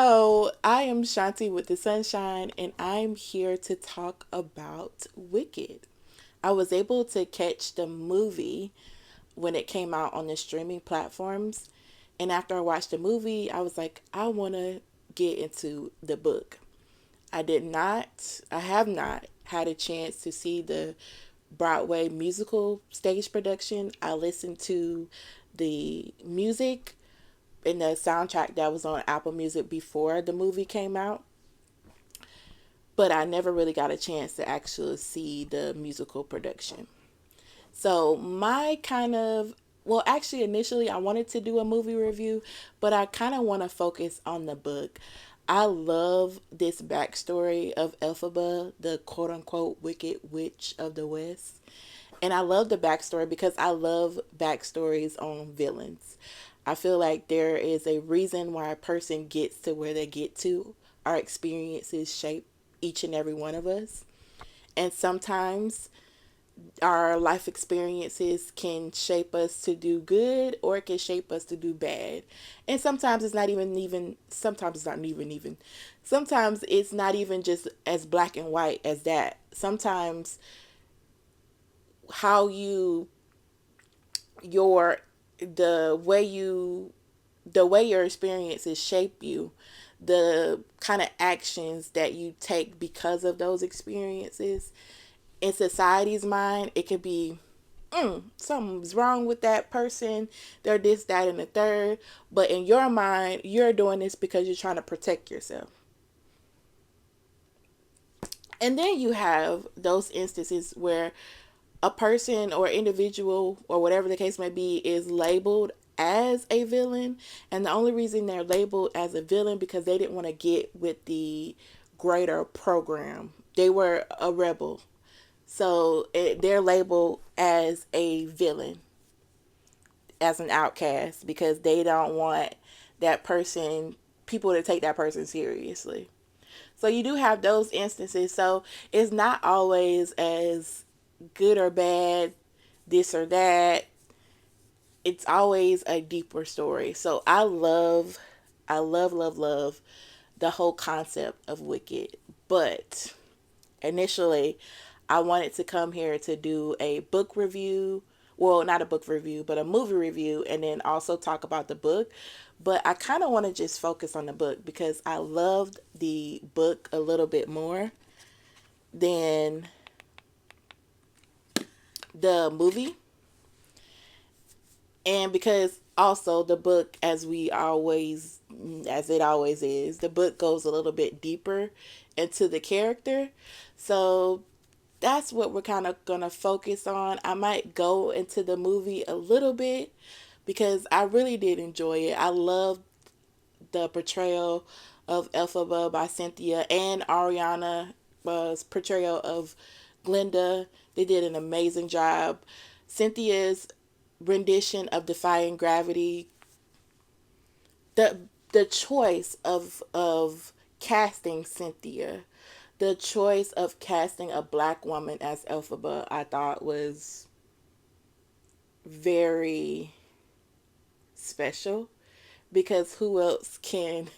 So, I am Shanti with the Sunshine, and I'm here to talk about Wicked. I was able to catch the movie when it came out on the streaming platforms, and after I watched the movie, I was like, I want to get into the book. I have not had a chance to see the Broadway musical stage production. I listened to the music in the soundtrack that was on Apple Music before the movie came out, but I never really got a chance to actually see the musical production. So, my kind of well, actually, initially I wanted to do a movie review, but I kind of want to focus on the book. I love this backstory of Elphaba, the quote unquote wicked witch of the West. And I love the backstory because I love backstories on villains. I feel like there is a reason why a person gets to where they get to. Our experiences shape each and every one of us. And sometimes our life experiences can shape us to do good or it can shape us to do bad. And sometimes it's not even sometimes it's not even sometimes it's not even just as black and white as that. Sometimes how you your the way your experiences shape you, the kind of actions that you take because of those experiences. In society's mind, it could be something's wrong with that person. They're this, that, and the third. But in your mind, you're doing this because you're trying to protect yourself. And then you have those instances where a person or individual or whatever the case may be is labeled as a villain, and the only reason they're labeled as a villain because they didn't want to get with the greater program. They were a rebel, so they're labeled as a villain, as an outcast, because they don't want that person people to take that person seriously. So you do have those instances. So it's not always as good or bad, this or that. It's always a deeper story. So I love the whole concept of Wicked. But initially, I wanted to come here to do a book review. Well, not a book review, but a movie review, and then also talk about the book. But I kind of want to just focus on the book because I loved the book a little bit more than the movie. And because also the book, as it always is, the book goes a little bit deeper into the character. So that's what we're kind of going to focus on. I might go into the movie a little bit because I really did enjoy it. I loved the portrayal of Elphaba by Cynthia and Ariana's portrayal of Glinda. They did an amazing job. Cynthia's rendition of Defying Gravity, the choice of casting Cynthia, the choice of casting a black woman as Elphaba, I thought was very special because who else can,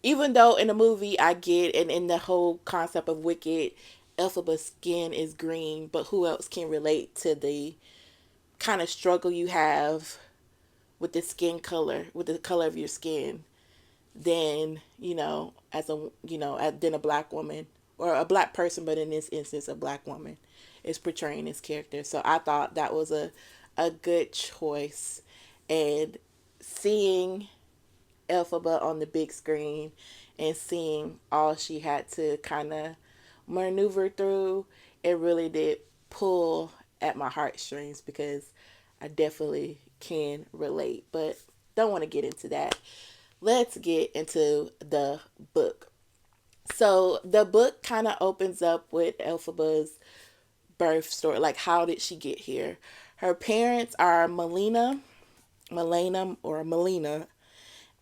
even though in the movie I get, and in the whole concept of Wicked, Elphaba's skin is green, but who else can relate to the kind of struggle you have with the skin color, with the color of your skin, than, as a, than a black woman or a black person, but in this instance, a black woman is portraying this character. So I thought that was a good choice. And seeing Elphaba on the big screen and seeing all she had to kind of maneuver through, it really did pull at my heartstrings because I definitely can relate. But don't want to get into that. Let's get into the book. So the book kind of opens up with Elphaba's birth story. Like, how did she get here? Her parents are Melina,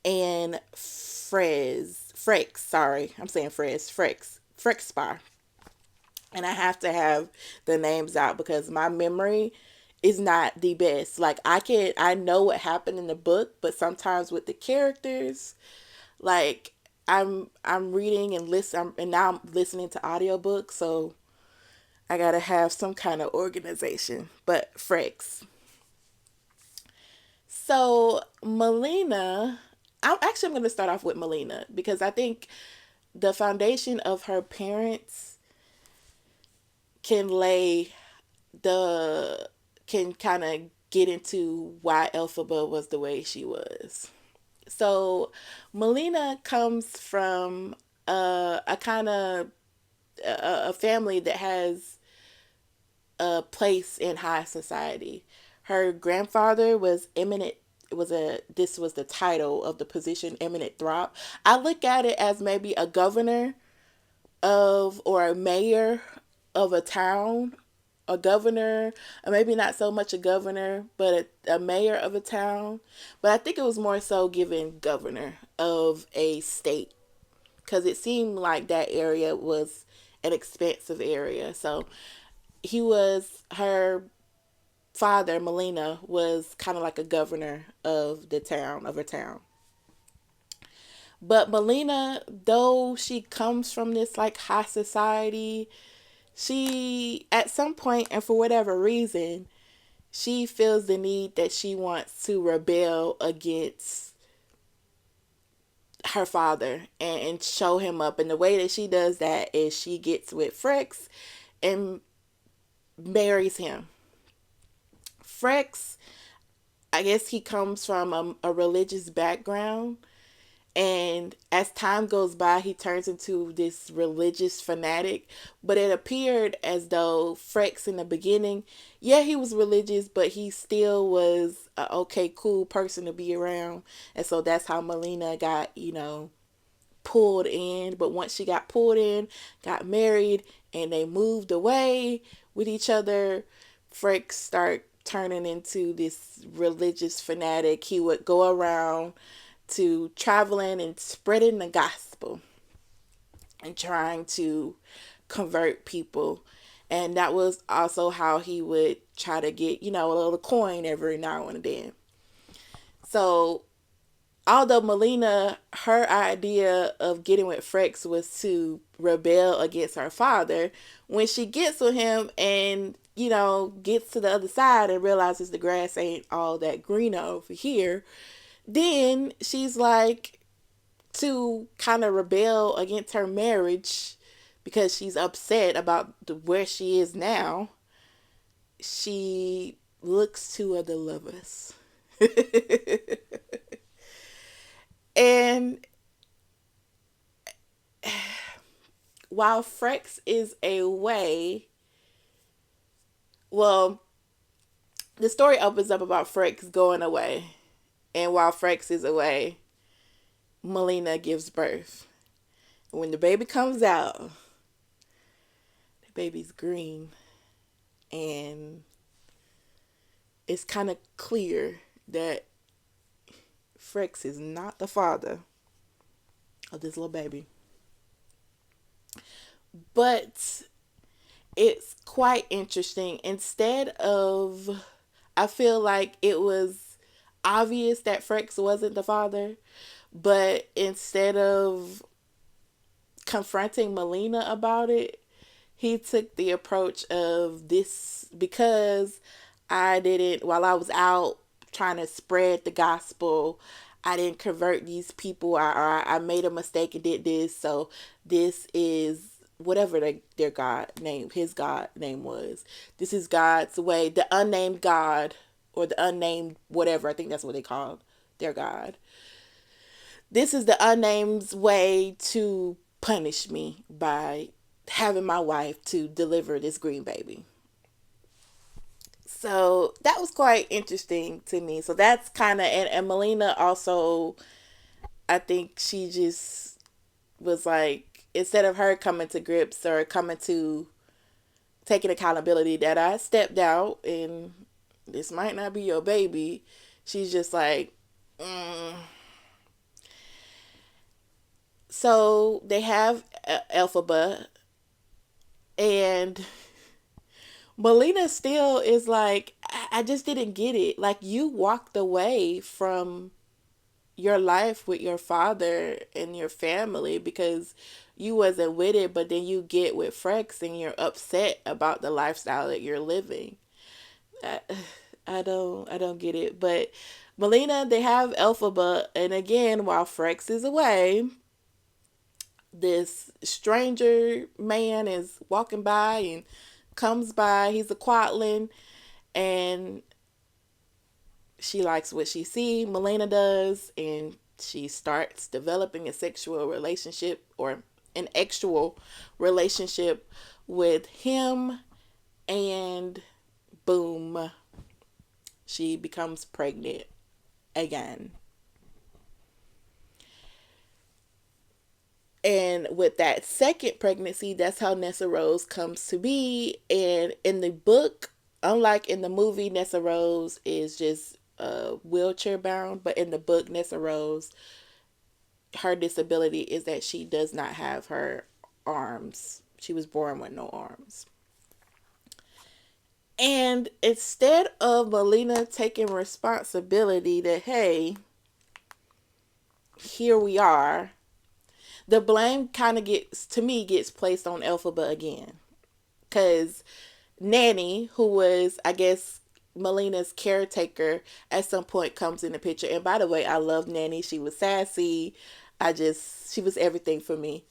and Sorry, I'm saying Frexpar. And I have to have the names out because my memory is not the best. Like, I know what happened in the book, but sometimes with the characters, like, I'm reading and listen and now I'm listening to audiobooks, so I gotta have some kind of organization. But Frex. So Melina, I'm gonna start off with Melina because I think the foundation of her parents can lay the can kind of get into why Elphaba was the way she was. So Melina comes from a kind of a family that has a place in high society. Her grandfather was eminent. It was a this was the title of the position, eminent throp. I look at it as maybe a governor of or a mayor of a town, a governor, or maybe not so much a governor, but a mayor of a town. But I think it was more so given governor of a state because it seemed like that area was an expansive area. So he was her father, Melina, was kind of like a governor of the town of her town. But Melina, though she comes from this like high society, she at some point and for whatever reason, she feels the need that she wants to rebel against her father and show him up. And the way that she does that is she gets with Frex and marries him. Frex, I guess he comes from a religious background. And as time goes by, he turns into this religious fanatic. But it appeared as though Frex in the beginning, yeah, he was religious, but he still was a okay, cool person to be around. And so that's how Melina got, pulled in. But once she got pulled in, got married, and they moved away with each other, Frex start turning into this religious fanatic. He would go around to traveling and spreading the gospel and trying to convert people. And that was also how he would try to get, a little coin every now and then. So, although Melina, her idea of getting with Frex was to rebel against her father, when she gets with him and, gets to the other side and realizes the grass ain't all that green over here, then she's like, to kind of rebel against her marriage because she's upset about where she is now, she looks to other lovers. And while Frex is away, well, the story opens up about Frex going away. And while Frex is away, Melina gives birth. When the baby comes out, the baby's green. And it's kind of clear that Frex is not the father of this little baby. But it's quite interesting. Instead of, I feel like it was obvious that Frex wasn't the father, but instead of confronting Melina about it, he took the approach of this because I didn't, while I was out trying to spread the gospel, I didn't convert these people. I made a mistake and did this. So this is whatever their God name, his God name was. This is God's way. The unnamed God or the unnamed whatever. I think that's what they called their God. This is the unnamed way to punish me by having my wife to deliver this green baby. So that was quite interesting to me. So that's kind of, and Melina also, I think she just was like, instead of her coming to grips or coming to taking accountability that I stepped out and this might not be your baby, she's just like, So they have Elphaba, and Melina still is like, I just didn't get it. Like, you walked away from your life with your father and your family because you wasn't with it, but then you get with Frex and you're upset about the lifestyle that you're living. I, I don't get it. But Melina, they have Elphaba, and again, while Frex is away, this stranger man is walking by and comes by. He's a Quatling, and she likes what she sees. Melina does, and she starts developing a sexual relationship or an actual relationship with him, and boom, she becomes pregnant again. And with that second pregnancy, that's how Nessa Rose comes to be. And in the book, unlike in the movie, Nessa Rose is just wheelchair bound. But in the book, Nessa Rose, her disability is that she does not have her arms. She was born with no arms. And instead of Melina taking responsibility that, hey, here we are, the blame kind of gets, to me, gets placed on Elphaba again. Because Nanny, who was, I guess, Melina's caretaker, at some point comes in the picture. And by the way, I love Nanny. She was sassy. She was everything for me.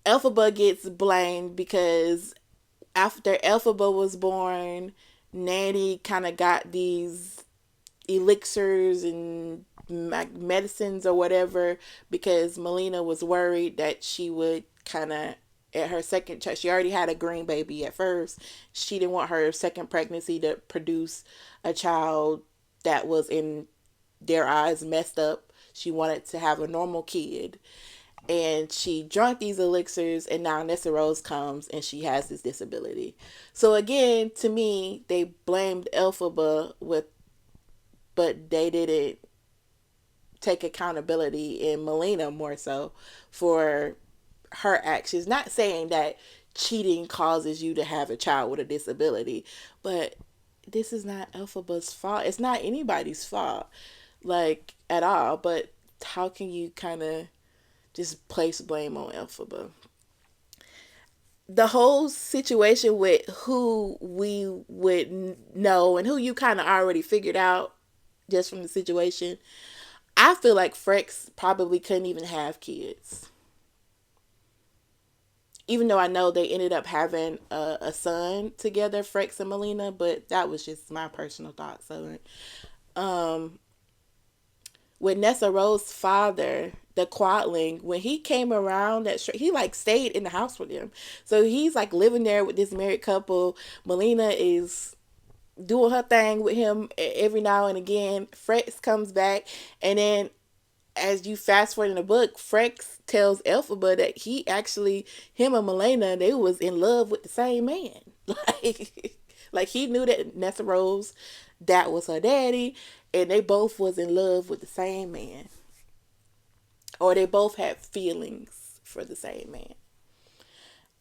Elphaba gets blamed because after Elphaba was born, Nanny kind of got these elixirs and medicines or whatever because Melina was worried that she would kind of, at her second child, she already had a green baby at first. She didn't want her second pregnancy to produce a child that was, in their eyes, messed up. She wanted to have a normal kid. And she drank these elixirs, and now Nessa Rose comes and she has this disability. So again, to me, they blamed Elphaba with, but they didn't take accountability in Melina more so for her actions. Not saying that cheating causes you to have a child with a disability, but this is not Elphaba's fault. It's not anybody's fault, like, at all. But how can you kind of just place blame on Elphaba? The whole situation with who we would know and who you kind of already figured out just from the situation, I feel like Frex probably couldn't even have kids. Even though I know they ended up having a son together, Frex and Melina, but that was just my personal thoughts of it. Um, with Nessa Rose's father, the Quadling, when he came around, he like stayed in the house with him. So he's like living there with this married couple. Melina is doing her thing with him every now and again. Frex comes back, and then as you fast forward in the book, Frex tells Elphaba that him and Melina, they was in love with the same man. Like he knew that Nessa Rose, that was her daddy, and they both was in love with the same man, or they both had feelings for the same man.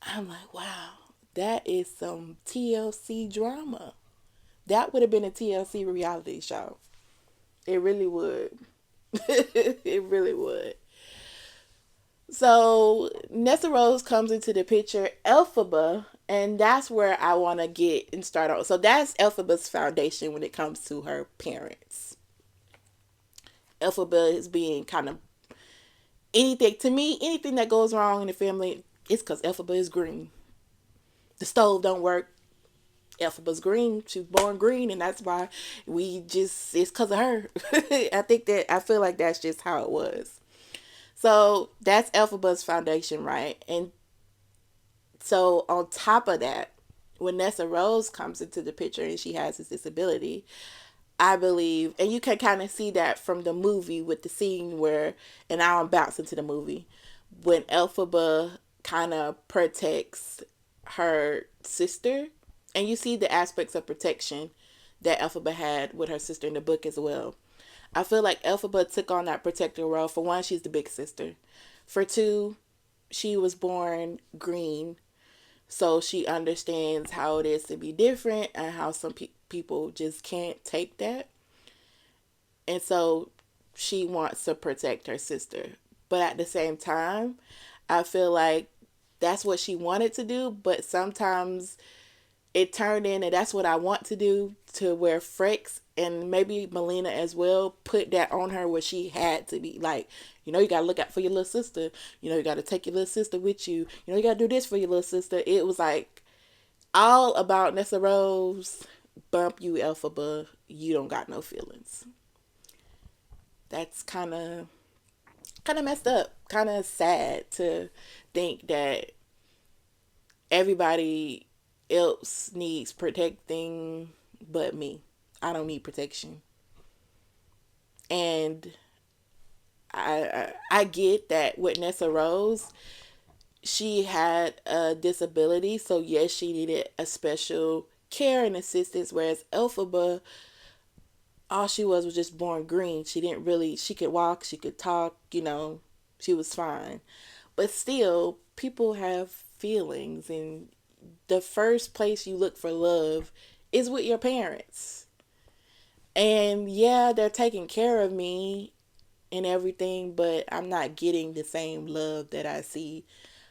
I'm like, wow, that is some TLC drama. That would have been a TLC reality show. It really would. It really would. So Nessa Rose comes into the picture, Elphaba, and that's where I want to get and start on. So that's Elphaba's foundation when it comes to her parents. Elphaba is being kind of anything, to me, anything that goes wrong in the family, it's because Elphaba is green. The stove don't work. Elphaba's green. She was born green, and that's why it's because of her. I feel like that's just how it was. So that's Elphaba's foundation, right? And so on top of that, when Nessa Rose comes into the picture and she has this disability, I believe, and you can kind of see that from the movie with the scene where, and now I'm bouncing to the movie, when Elphaba kind of protects her sister, and you see the aspects of protection that Elphaba had with her sister in the book as well. I feel like Elphaba took on that protector role. For one, she's the big sister. For two, she was born green, so she understands how it is to be different and how some people just can't take that. And so she wants to protect her sister. But at the same time, I feel like that's what she wanted to do, but sometimes it turned in, and that's what I want to do, to where Frex and maybe Melina as well put that on her, where she had to be like, you gotta look out for your little sister. You gotta take your little sister with you. You gotta do this for your little sister. It was like all about Nessa Rose. Bump you, Elphaba. You don't got no feelings. That's kind of messed up. Kind of sad to think that everybody else needs protecting but me. I don't need protection. And I get that with Nessa Rose, she had a disability, so yes, she needed a special care and assistance. Whereas Elphaba, all she was just born green. She didn't really. She could walk, she could talk. She was fine. But still, people have feelings, and the first place you look for love is with your parents. And yeah, they're taking care of me and everything, but I'm not getting the same love that I see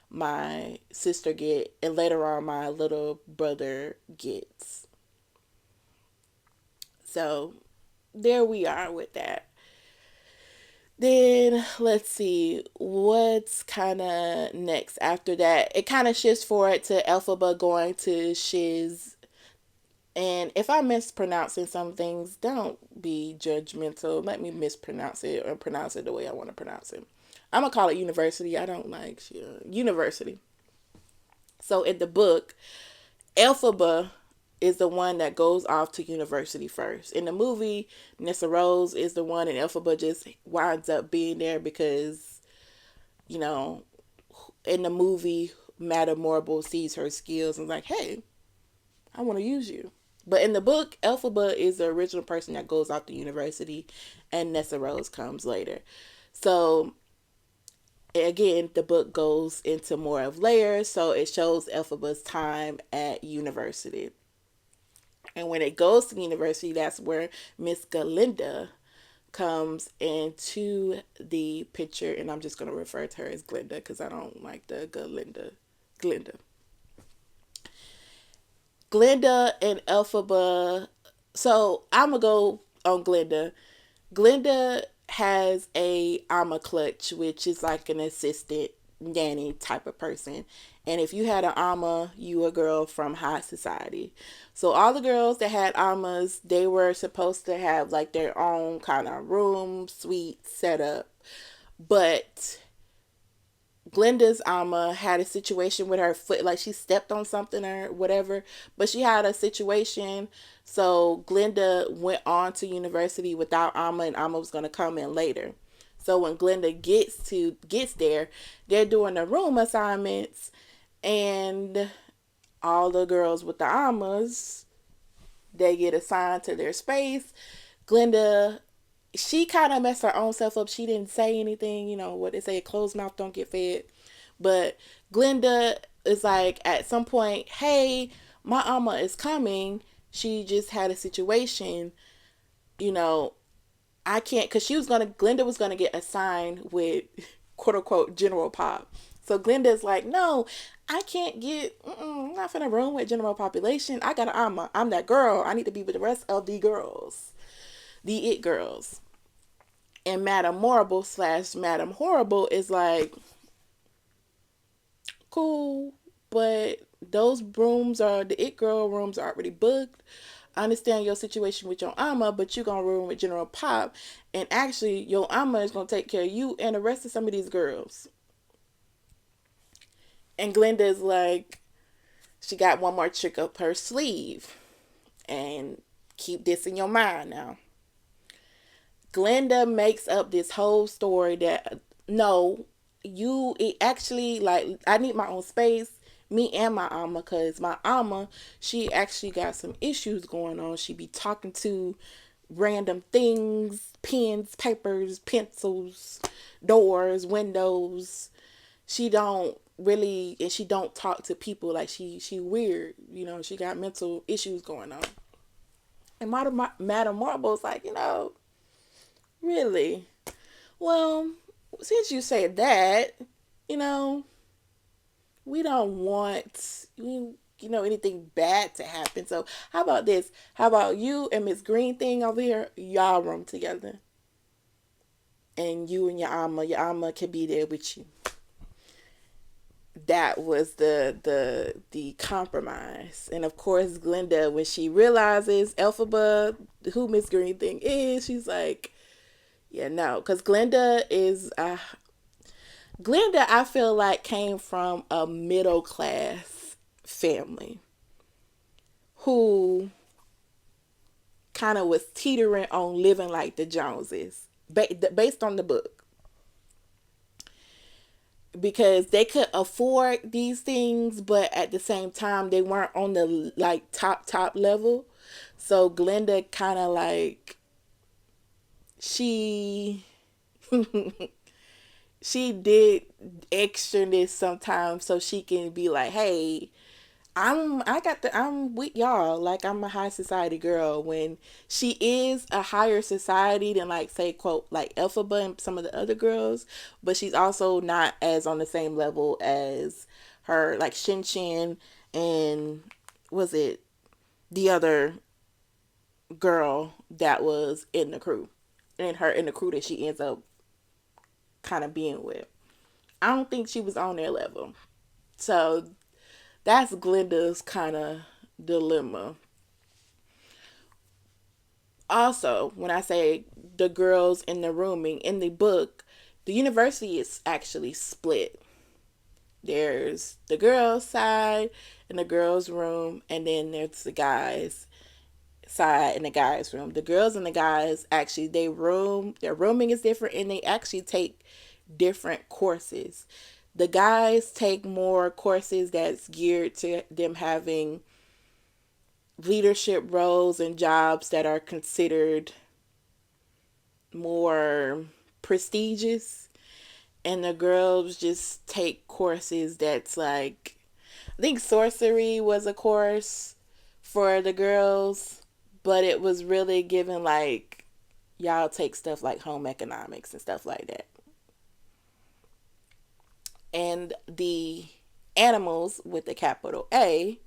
my sister get, and later on my little brother gets. So there we are with that. Then let's see what's kind of next after that. It kind of shifts forward to Elphaba going to Shiz. And if I'm mispronouncing some things, don't be judgmental. Let me mispronounce it or pronounce it the way I want to pronounce it. I'm gonna call it university. I don't like university. So in the book, Elphaba is the one that goes off to university first. In the movie, Nessa Rose is the one, and Elphaba just winds up being there because, you know, in the movie, Madame Morrible sees her skills and is like, hey, I want to use you. But in the book, Elphaba is the original person that goes off to university, and Nessa Rose comes later. So again, the book goes into more of layers, so it shows Elphaba's time at university. And when it goes to university, that's where Miss Galinda comes into the picture, and I'm just going to refer to her as Glinda because I don't like the Galinda. Glinda. Glinda and Elphaba. So I'm going to go on Glinda. Glinda has a Ama clutch, which is like an assistant nanny type of person. And if you had an Ama, you a girl from high society. So all the girls that had Amas, they were supposed to have like their own kind of room, suite set up. But Glinda's Ama had a situation with her foot, like she stepped on something or whatever, but she had a situation. So Glinda went on to university without Ama, and Ama was going to come in later. So when Glinda gets there, they're doing the room assignments, and all the girls with the Amas, they get assigned to their space. Glinda, she kind of messed her own self up. She didn't say anything, what they say, a closed mouth don't get fed. But Glinda is like, at some point, hey, my Ama is coming. She just had a situation, you know, I can't, because Glinda was gonna get assigned with quote unquote General Pop. So Glinda's like, no, I can't I'm not finna room with general population. I'm that girl. I need to be with the rest of the girls, the it girls. And Madame Morrible / Madame Horrible is like, cool, but those the it girl rooms are already booked. I understand your situation with your Ama, but you gonna room with General Pop, and actually your Ama is gonna take care of you and the rest of some of these girls. And Glinda is like, she got one more trick up her sleeve, and keep this in your mind now. Glinda makes up this whole story that no, it actually, like, I need my own space, me and my Ama, because my Ama, she actually got some issues going on. She be talking to random things, pens, papers, pencils, doors, windows. She don't really, and she don't talk to people. Like, she weird, she got mental issues going on. And Madame Marble's like, really, Well, since you said that, you know, we don't want anything bad to happen. So how about this? How about you and Miss Green thing over here? Y'all room together, and you and your alma can be there with you. That was the compromise. And of course, Glenda, when she realizes Elphaba, who Miss Green thing is, she's like, yeah, no, because Glenda, I feel like came from a middle class family who kind of was teetering on living like the Joneses, based on the book, because they could afford these things, but at the same time they weren't on the like top level. So Glenda kind of like she she did extraness sometimes so she can be like, hey, I'm with y'all. Like, I'm a high society girl. When she is a higher society than, like, say, quote, like Elphaba and some of the other girls, but she's also not as on the same level as her, like Shin Shin and was it the other girl that was in the crew, and her in the crew that she ends up kind of being with. I don't think she was on their level. So that's Glenda's kind of dilemma. Also, when I say the girls in the rooming in the book, the university is actually split. There's the girls' side in the girls' room, and then there's the guys' side in the guys' room. The girls and the guys actually their rooming is different, and they actually take different courses. The guys take more courses that's geared to them having leadership roles and jobs that are considered more prestigious, and the girls just take courses that's like, I think sorcery was a course for the girls, but it was really given like, y'all take stuff like home economics and stuff like that. And the animals with the capital A,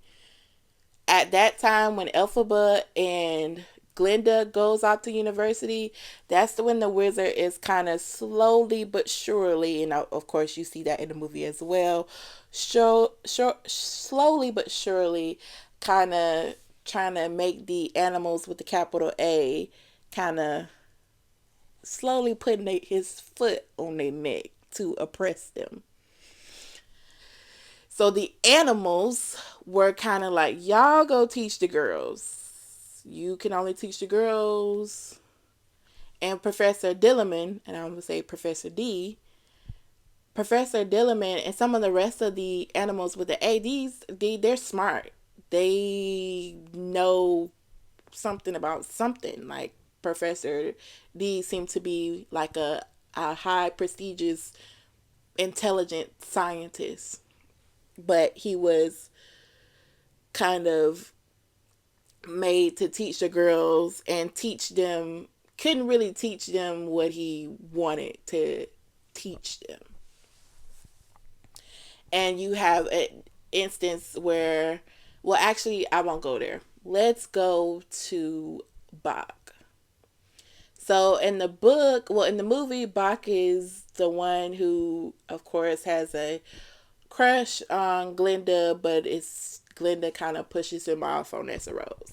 at that time when Elphaba and Glenda goes off to university, that's when the wizard is kind of slowly but surely, and of course you see that in the movie as well, slowly but surely, kind of trying to make the animals with the capital A kind of slowly putting his foot on their neck to oppress them. So the animals were kind of like, y'all go teach the girls. You can only teach the girls. And Professor Dillerman, and I'm going to say Professor Dillerman and some of the rest of the animals with the ADs, they're smart. They know something about something. Like Professor D seemed to be like a high prestigious intelligent scientist, but he was kind of made to teach the girls and teach them, couldn't really teach them what he wanted to teach them. And you have an instance where, well, actually, I won't go there. Let's go to Bach. So in the book, well, in the movie, Bach is the one who, of course, has a crush on Glenda, but it's Glenda kind of pushes him off on Nessa Rose.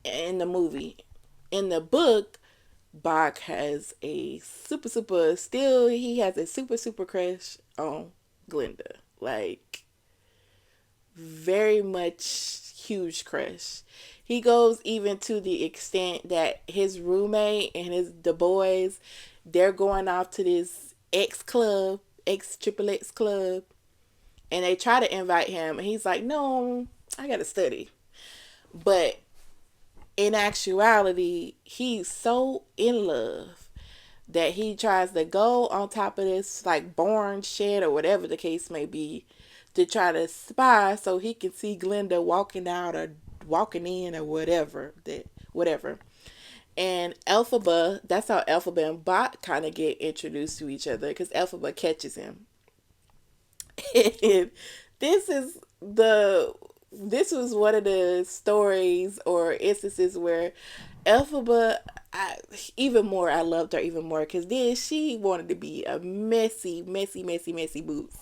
In the movie, in the book, Bach has a he has a super crush on Glenda. Like, very much huge crush. He goes even to the extent that his roommate and the boys, they're going off to this X club, and they try to invite him, and he's like, no, I gotta study. But in actuality, he's so in love that he tries to go on top of this like barn shed or whatever the case may be to try to spy so he can see Glenda walking out or walking in or whatever. And Elphaba, that's how Elphaba and Bach kind of get introduced to each other because Elphaba catches him. And this is the this was one of the stories or instances where Elphaba, even more, I loved her even more because then she wanted to be a messy boots.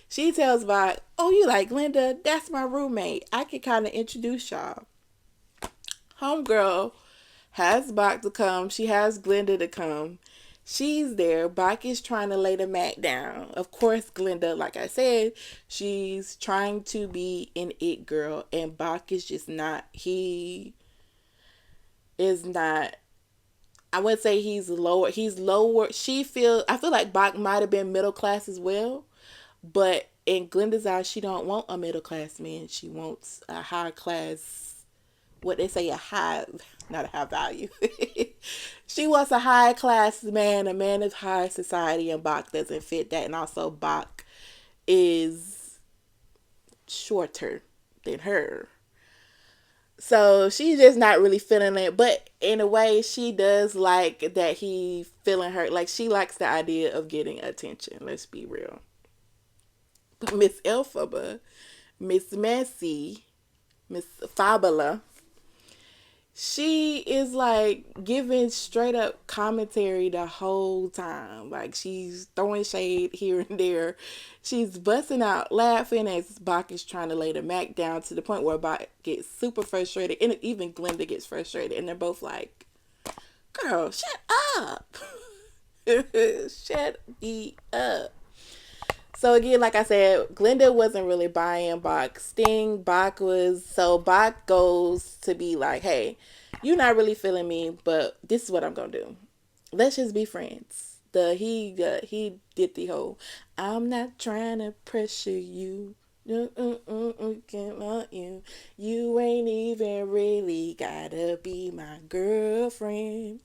She tells Bach, "Oh, you like Linda? That's my roommate. I can kind of introduce y'all." Homegirl has Bach to come. She has Glenda to come. She's there. Bach is trying to lay the Mac down. Of course, Glenda, like I said, she's trying to be an it girl, and Bach is just not. He is not. I would say he's lower. He's lower. I feel like Bach might have been middle class as well, but in Glenda's eyes, she don't want a middle class man. She wants a high class, what they say, a high, not a high value. She wants a high class man, a man of high society, and Bach doesn't fit that. And also, Bach is shorter than her. So she's just not really feeling it. But in a way, she does like that he feeling her. Like, she likes the idea of getting attention. Let's be real. But Miss Elphaba, Miss Messy, Miss Fabula, she is like giving straight up commentary the whole time. Like, she's throwing shade here and there. She's busting out laughing as Bach is trying to lay the Mac down, to the point where Bach gets super frustrated, and even Glenda gets frustrated, and they're both like, "Girl, shut up." Shut me up. So again, like I said, Glenda wasn't really buying Bach's sting. Bach goes to be like, "Hey, you're not really feeling me, but this is what I'm gonna do. Let's just be friends." He did the whole, "I'm not trying to pressure you. Can't want you. You ain't even really gotta be my girlfriend.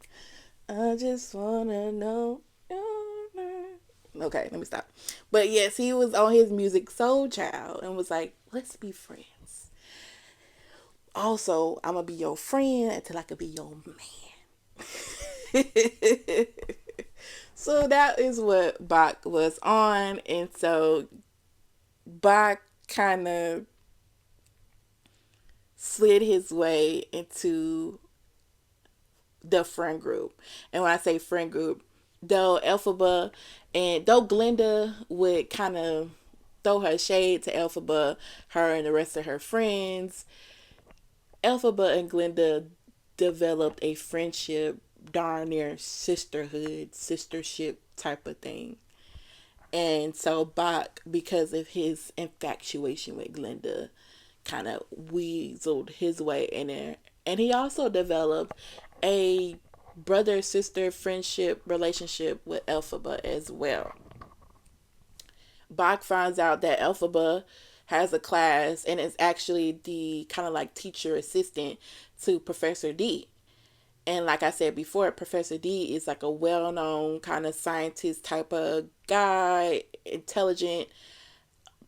I just wanna know." Okay, let me stop. But yes, he was on his Music Soul Child and was like, "Let's be friends. Also, I'm gonna be your friend until I could be your man." So that is what Bach was on. And so Bach kind of slid his way into the friend group. And when I say friend group, though Elphaba and though Glenda would kind of throw her shade to Elphaba, her and the rest of her friends, Elphaba and Glenda developed a friendship, darn near sisterhood, sistership type of thing. And so Bach, because of his infatuation with Glenda, kind of weaseled his way in there. And he also developed a brother sister friendship relationship with Elphaba as well. Bach finds out that Elphaba has a class and is actually the kind of like teacher assistant to Professor D. And like I said before, Professor D is like a well known kind of scientist type of guy, intelligent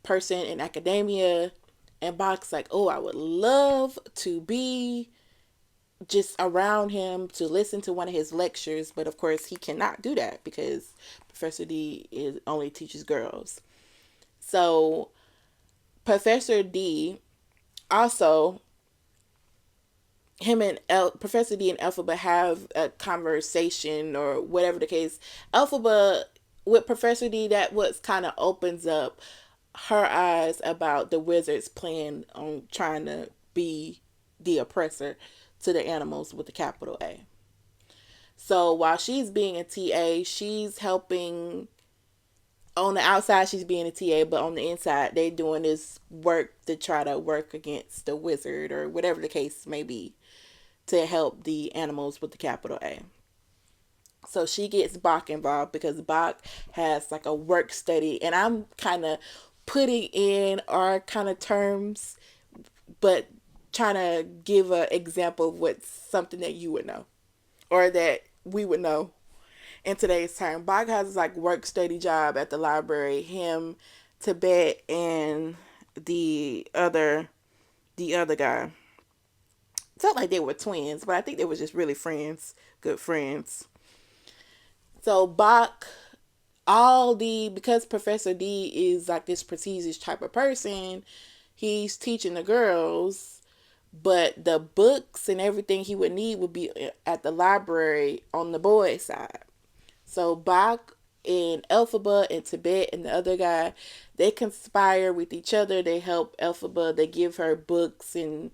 person in academia. And Bach's like, "Oh, I would love to be just around him to listen to one of his lectures." But of course, he cannot do that because Professor D only teaches girls. So Professor D also, Professor D and Elphaba have a conversation or whatever the case. Elphaba with Professor D, that what kind of opens up her eyes about the wizard's plan on trying to be the oppressor to the animals with the capital A. So while she's being a TA, she's helping. On the outside, she's being a TA, but on the inside, they doing this work to try to work against the wizard or whatever the case may be to help the animals with the capital A. So she gets Bach involved because Bach has like a work study, and I'm kind of putting in our kind of terms, but trying to give an example of what's something that you would know or that we would know in today's term. Bach has like work study job at the library. Him, Tibet, and the other guy. felt like they were twins, but I think they were just really friends, good friends. So Bach, because Professor D is like this prestigious type of person, he's teaching the girls, but the books and everything he would need would be at the library on the boys' side. So Bach and Elphaba and Tibet and the other guy, they conspire with each other. They help Elphaba. They give her books and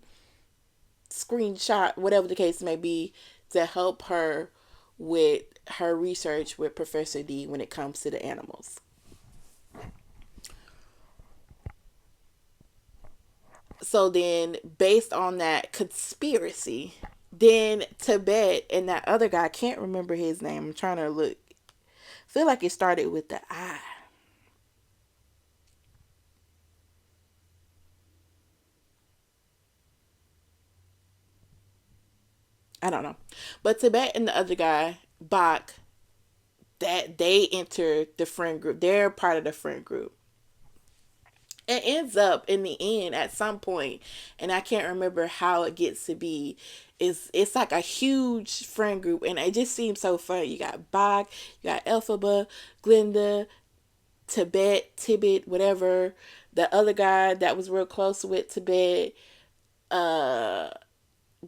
screenshot, whatever the case may be, to help her with her research with Professor D when it comes to the animals. So then, based on that conspiracy, then Tibet and that other guy, I can't remember his name. I'm trying to look. Feel like it started with the I. I don't know. But Tibet and the other guy, Bach, that they enter the friend group. They're part of the friend group. It ends up in the end at some point, and I can't remember how it gets to be. It's like a huge friend group, and it just seems so fun. You got Bach, you got Elphaba, Glinda, Tibet, whatever. The other guy that was real close with Tibet, uh,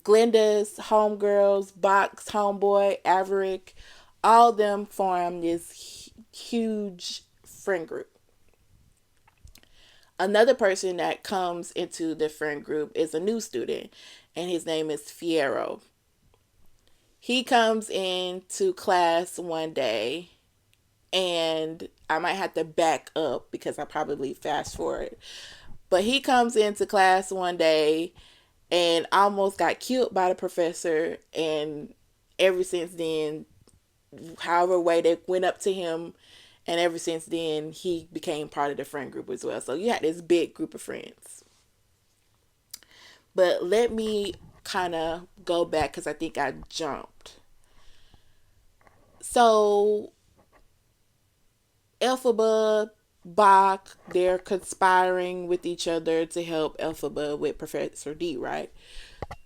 Glinda's homegirls, Bach's homeboy, Averick, all of them form this huge friend group. Another person that comes into the friend group is a new student, and his name is Fiero. He comes into class one day, and I might have to back up because I probably fast forward. But he comes into class one day and almost got killed by the professor, and ever since then, however way they went up to him, and ever since then he became part of the friend group as well. So you had this big group of friends. But let me kind of go back because I think I jumped. So Elphaba, Bach, they're conspiring with each other to help Elphaba with Professor D, right?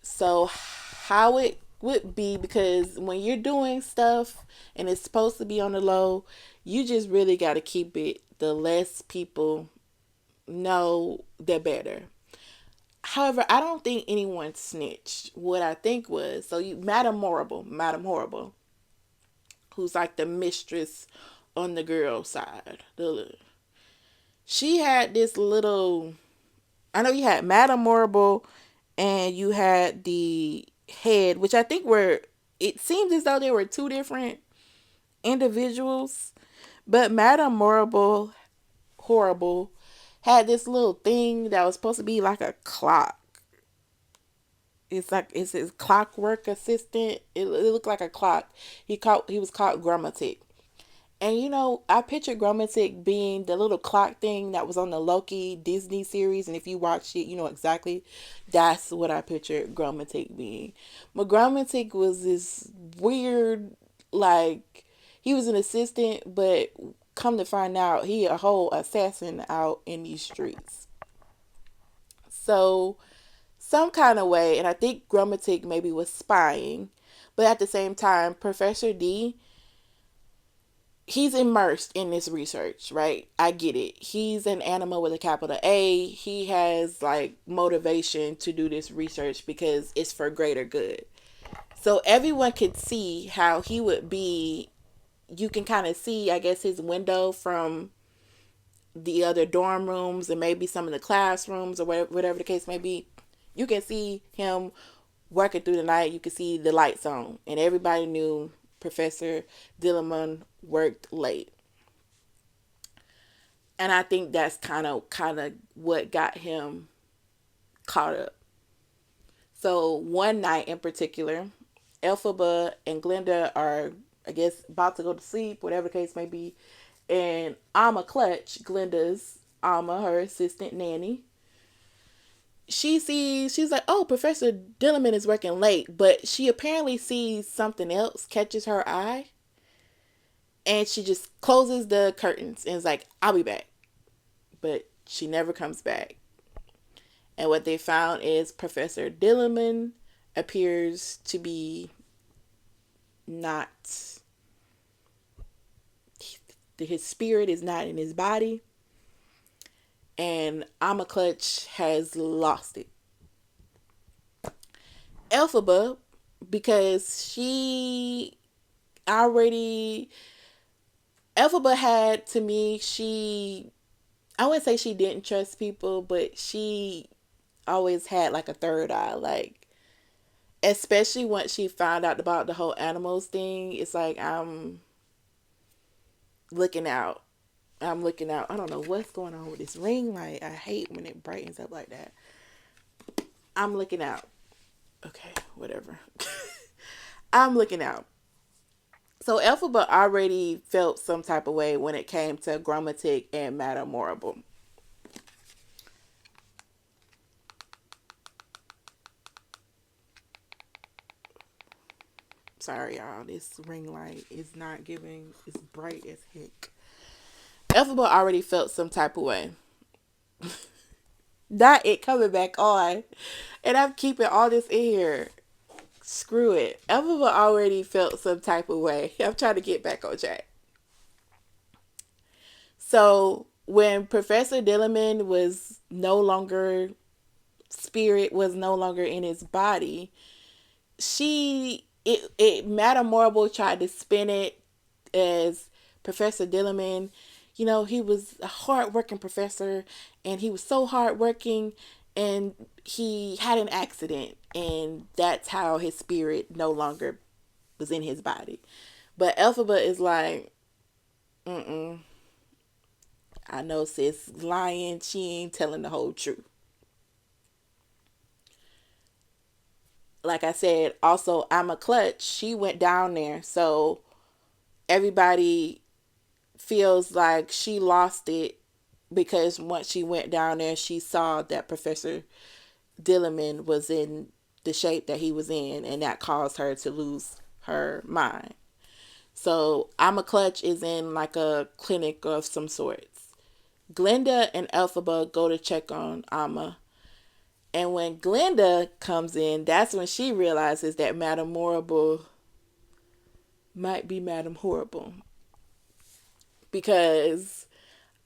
So how it would be, because when you're doing stuff and it's supposed to be on the low, you just really got to keep it. The less people know, the better. However, I don't think anyone snitched. What I think was, so you, Madam Horrible, who's like the mistress on the girl side. She had this little. I know you had Madam Horrible, and you had the head, which I think were. It seems as though they were two different individuals, but Madam Horrible had this little thing that was supposed to be like a clock. It's like it's his clockwork assistant. It looked like a clock. He was called Grummatic. And you know, I pictured Grummatic being the little clock thing that was on the Loki Disney series. And if you watched it, you know exactly that's what I pictured Grummatic being. But Grummatic was this weird, like, he was an assistant, but come to find out, he a whole assassin out in these streets. So, some kind of way, and I think Grummatic maybe was spying, but at the same time, Professor D, he's immersed in this research, right? I get it. He's an animal with a capital A. He has like motivation to do this research because it's for greater good. So everyone could see how he would be. You can kind of see, I guess, his window from the other dorm rooms and maybe some of the classrooms or whatever the case may be. You can see him working through the night. You can see the lights on, and everybody knew Professor Dillamon worked late. And I think that's kind of what got him caught up. So one night in particular, Elphaba and Glinda are, I guess, about to go to sleep, whatever the case may be. And Alma Clutch, Glinda's Alma, her assistant nanny, she's like, oh, Professor Dillamon is working late, but she apparently sees something else, catches her eye, and she just closes the curtains and is like, I'll be back. But she never comes back. And what they found is Professor Dillamon, appears to be not, his spirit is not in his body, and Ama Clutch has lost it. Elphaba, because she already, Elphaba had, to me, I wouldn't say she didn't trust people, but she always had like a third eye. Like, especially once she found out about the whole animals thing, it's like, I'm looking out. I'm looking out. I don't know what's going on with this ring light. I hate when it brightens up like that. I'm looking out. Okay, whatever. I'm looking out. So Elphaba already felt some type of way when it came to Grammatic and Madame Morrible. Sorry, y'all. This ring light is not giving. It's bright as heck. Elphaba already felt some type of way. Not it coming back on. And I'm keeping all this in here. Screw it. Elphaba already felt some type of way. I'm trying to get back on track. So when Professor Dillerman was no longer, spirit was no longer in his body, Madame Morrible tried to spin it as Professor Dillerman, he was a hardworking professor, and he was so hardworking, and he had an accident, and that's how his spirit no longer was in his body. But Elphaba is like, mm-mm, I know sis lying. She ain't telling the whole truth. Like I said, also, I'm a clutch. She went down there. So everybody feels like she lost it because once she went down there, she saw that Professor Dillerman was in the shape that he was in, and that caused her to lose her mind. So I'm a clutch is in like a clinic of some sorts. Glenda and Elphaba go to check on Amma. And when Glenda comes in, that's when she realizes that Madame Morrible might be Madame Horrible. Because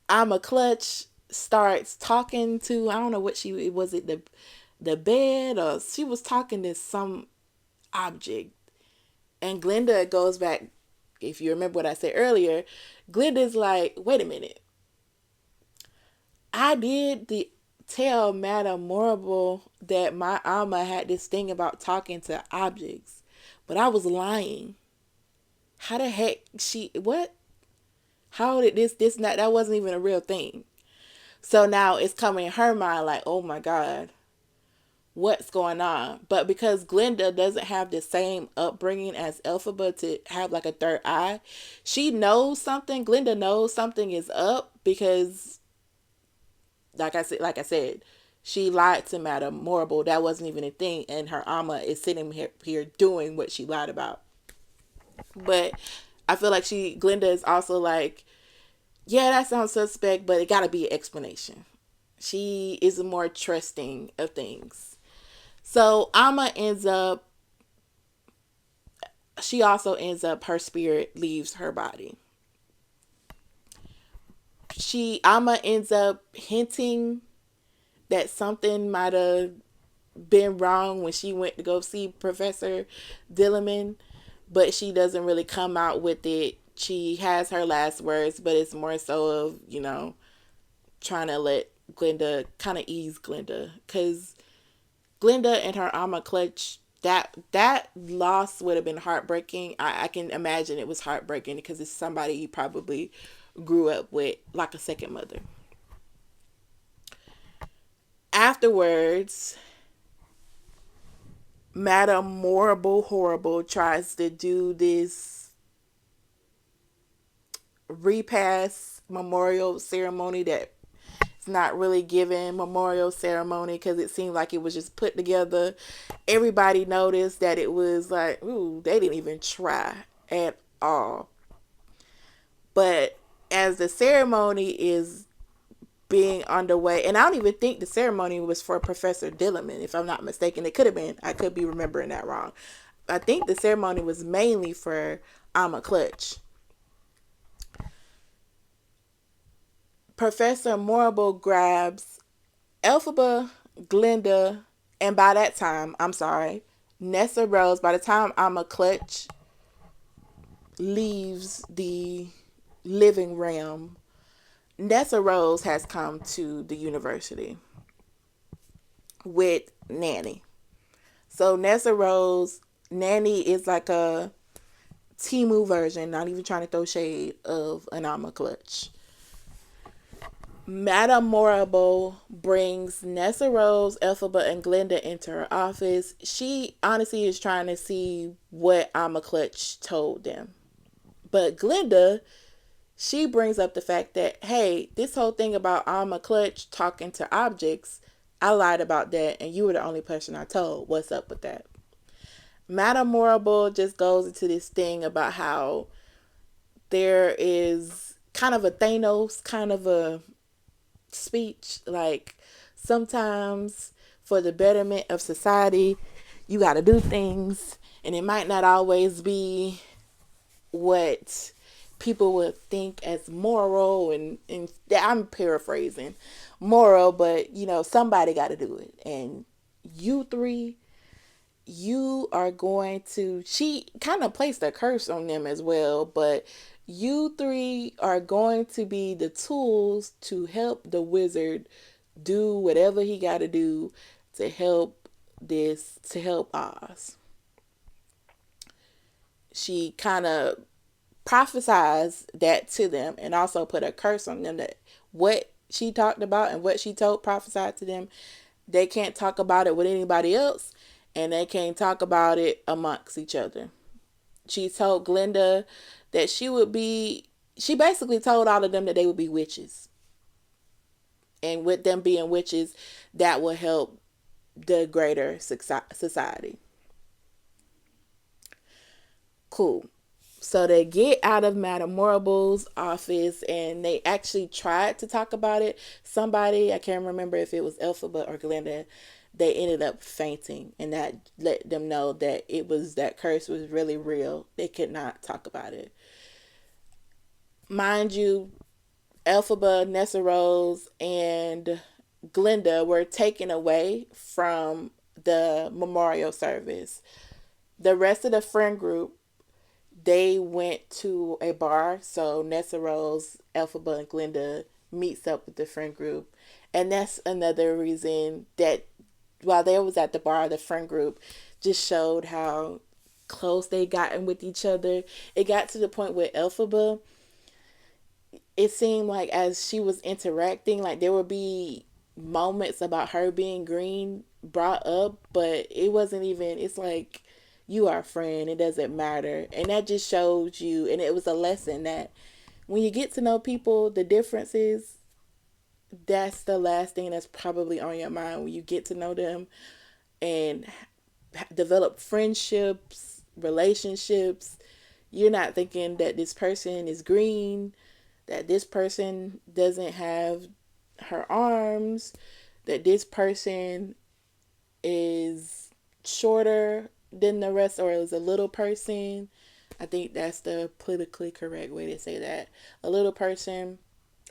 Amma Clutch starts talking to, I don't know what she was, it the bed, or she was talking to some object. And Glenda goes back, if you remember what I said earlier, Glenda's like, wait a minute. I did tell Madame Morrible that my Amma had this thing about talking to objects, but I was lying. How the heck what? How did this not, that wasn't even a real thing. So now it's coming in her mind like, oh my God, what's going on? But because Glenda doesn't have the same upbringing as Elphaba to have like a third eye, she knows something. Glenda knows something is up because, like I said, she lied to Madame Morrible. That wasn't even a thing, and her Amma is sitting here doing what she lied about. But I feel like Glenda is also like, yeah, that sounds suspect, but it got to be an explanation. She is more trusting of things. So Amma her spirit leaves her body. Amma ends up hinting that something might have been wrong when she went to go see Professor Dillerman, but she doesn't really come out with it. She has her last words, but it's more so of, trying to let Glenda, kind of ease Glenda, because Glenda and her Amma Clutch, that loss would have been heartbreaking. I can imagine it was heartbreaking because it's somebody you probably grew up with like a second mother. Afterwards, Madame Horrible tries to do this repass memorial ceremony that it's not really given memorial ceremony because it seemed like it was just put together. Everybody noticed that it was like, ooh, they didn't even try at all. But as the ceremony is being underway. And I don't even think the ceremony was for Professor Dillerman, if I'm not mistaken. It could have been. I could be remembering that wrong. I think the ceremony was mainly for Alma Clutch. Professor Morrible grabs Elphaba, Glinda, and by that time, I'm sorry, Nessa Rose, by the time Alma Clutch leaves the living realm, Nessa Rose has come to the university with Nanny. So Nessa Rose, Nanny is like a Timu version, not even trying to throw shade, of an Alma Clutch. Madame Morrible brings Nessa Rose, Elphaba, and Glinda into her office. She honestly is trying to see what Alma Clutch told them. But Glinda, she brings up the fact that, hey, this whole thing about Alma Clutch talking to objects, I lied about that, and you were the only person I told. What's up with that? Madame Morrible just goes into this thing about how there is kind of a Thanos kind of a speech. Like, sometimes for the betterment of society, you got to do things, and it might not always be what people would think as moral, and I'm paraphrasing moral, but somebody got to do it. And you three, you are going to, she kind of placed a curse on them as well, but you three are going to be the tools to help the wizard do whatever he got to do to help to help Oz. She kind of prophesies that to them and also put a curse on them, that what she talked about and what she told prophesied to them, they can't talk about it with anybody else, and they can't talk about it amongst each other. She told Glinda that she basically told all of them that they would be witches. And with them being witches, that will help the greater society. Cool. So they get out of Madame Morrible's office, and they actually tried to talk about it. Somebody, I can't remember if it was Elphaba or Glinda, they ended up fainting, and that let them know that that curse was really real. They could not talk about it. Mind you, Elphaba, Nessa Rose, and Glinda were taken away from the memorial service. The rest of the friend group, they went to a bar. So Nessa Rose, Elphaba, and Glinda meets up with the friend group. And that's another reason that while they was at the bar, the friend group just showed how close they gotten with each other. It got to the point with Elphaba, it seemed like as she was interacting, like there would be moments about her being green brought up, but it wasn't even, it's like, you are a friend, it doesn't matter. And that just shows you, and it was a lesson that when you get to know people, the differences, that's the last thing that's probably on your mind when you get to know them and develop friendships, relationships. You're not thinking that this person is green, that this person doesn't have her arms, that this person is shorter than the rest, or is a little person. I think that's the politically correct way to say that. A little person,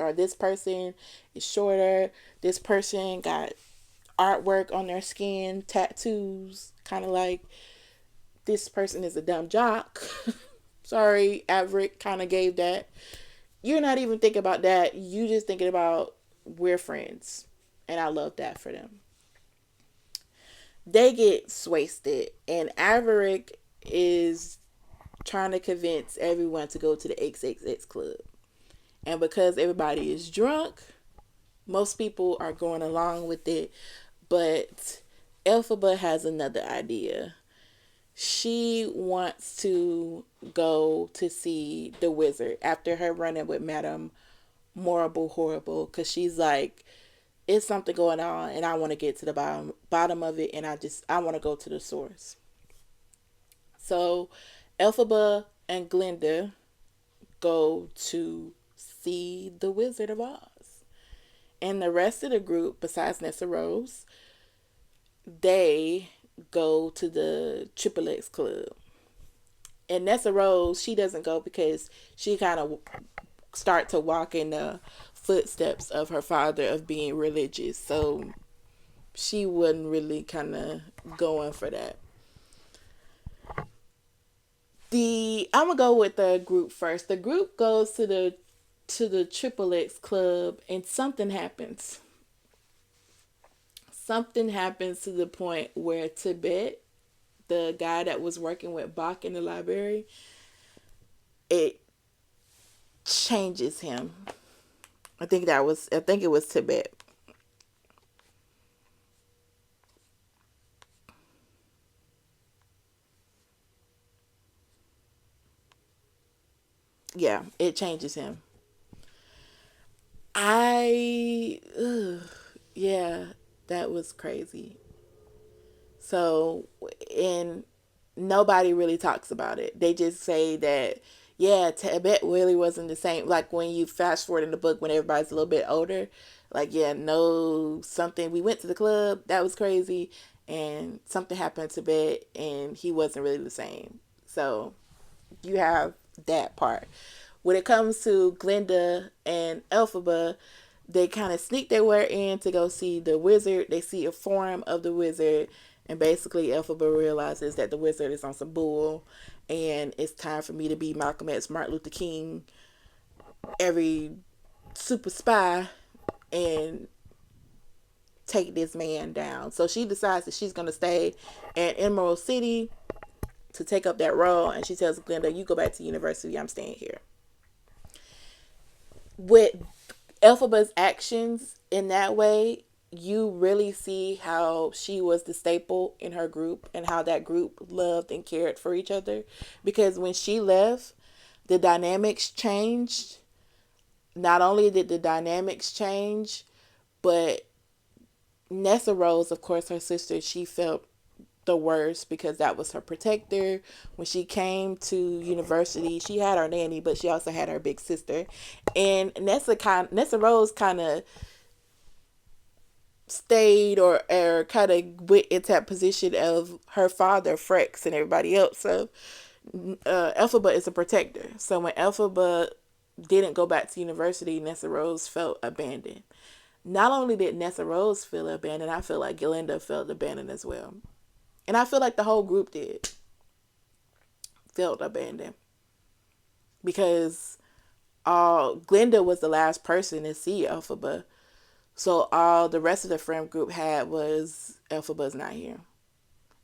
or this person is shorter. This person got artwork on their skin, tattoos, kind of like this person is a dumb jock. Sorry, Averick kind of gave that. You're not even thinking about that. You just thinking about we're friends. And I love that for them. They get wasted, and Averick is trying to convince everyone to go to the XXX club. And because everybody is drunk, most people are going along with it. But Elphaba has another idea. She wants to go to see the wizard after her running with Madame Morrible Horrible, because she's like, it's something going on and I want to get to the bottom of it, and I want to go to the source. So Elphaba and Glinda go to see the Wizard of Oz. And the rest of the group, besides Nessa Rose, they go to the Triple X Club. And Nessa Rose, she doesn't go because she kind of start to walk in the footsteps of her father of being religious. So she wasn't really kind of going for that. I'm gonna go with the group first. The group goes to the Triple X Club, and something happens. Something happens to the point where Tibet, the guy that was working with Bach in the library, it changes him. I think it was Tibet. Yeah, it changes him. Yeah, that was crazy. So, and nobody really talks about it. They just say that, yeah, Tibet really wasn't the same. Like when you fast forward in the book when everybody's a little bit older, like, yeah, no, something, we went to the club, that was crazy, and something happened to Tibet, and he wasn't really the same. So, you have that part. When it comes to Glinda and Elphaba, they kind of sneak their way in to go see the wizard. They see a form of the wizard, and basically Elphaba realizes that the wizard is on some bull, and it's time for me to be Malcolm X, Martin Luther King, every super spy, and take this man down. So she decides that she's going to stay at Emerald City to take up that role, and she tells Glinda, you go back to university, I'm staying here. With Elphaba's actions in that way, you really see how she was the staple in her group and how that group loved and cared for each other. Because when she left, the dynamics changed. Not only did the dynamics change, but Nessa Rose, of course, her sister, she felt the worst because that was her protector. When she came to university, she had her nanny, but she also had her big sister. And Nessa Rose kind of stayed or kind of went into that position of her father, Frex, and everybody else. So Elphaba is a protector. So when Elphaba didn't go back to university, Nessa Rose felt abandoned. Not only did Nessa Rose feel abandoned, I feel like Glinda felt abandoned as well. And I feel like the whole group felt abandoned because Glinda was the last person to see Elphaba. So all the rest of the friend group had was Elphaba's not here.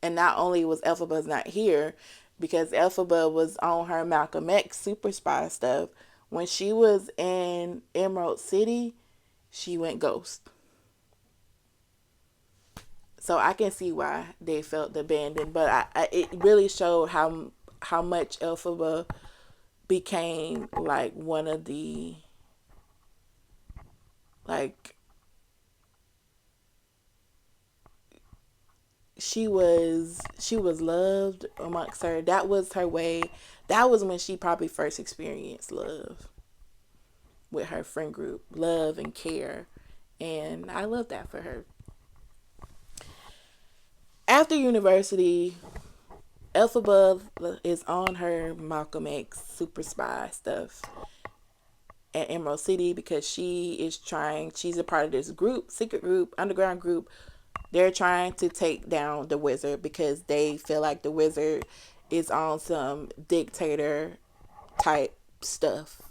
And not only was Elphaba's not here, because Elphaba was on her Malcolm X super spy stuff, when she was in Emerald City, she went ghost. So I can see why they felt abandoned, but it really showed how much Elphaba became like one of the like she was loved amongst her. That was her way. That was when she probably first experienced love with her friend group, love and care, and I love that for her. After university, Elphaba is on her Malcolm X super spy stuff at Emerald City because she's a part of this group, secret group, underground group. They're trying to take down the wizard because they feel like the wizard is on some dictator type stuff.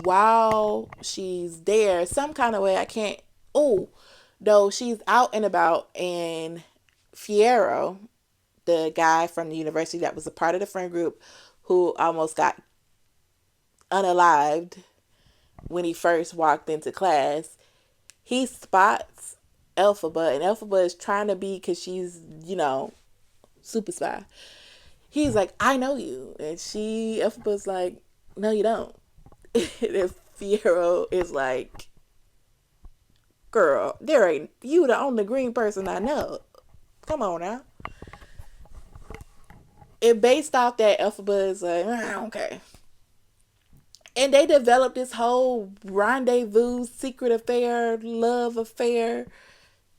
While she's there, some kind of way, I can't. Oh, though she's out and about, and Fiero, the guy from the university that was a part of the friend group who almost got unalived when he first walked into class, he spots Elphaba, and Elphaba is trying to be, because she's, super spy. He's like, I know you. And Elphaba's like, no, you don't. And Fiero is like, girl, there ain't, you the only green person I know. Come on now. It based off that Elphaba is like, okay. And they developed this whole rendezvous, secret affair, love affair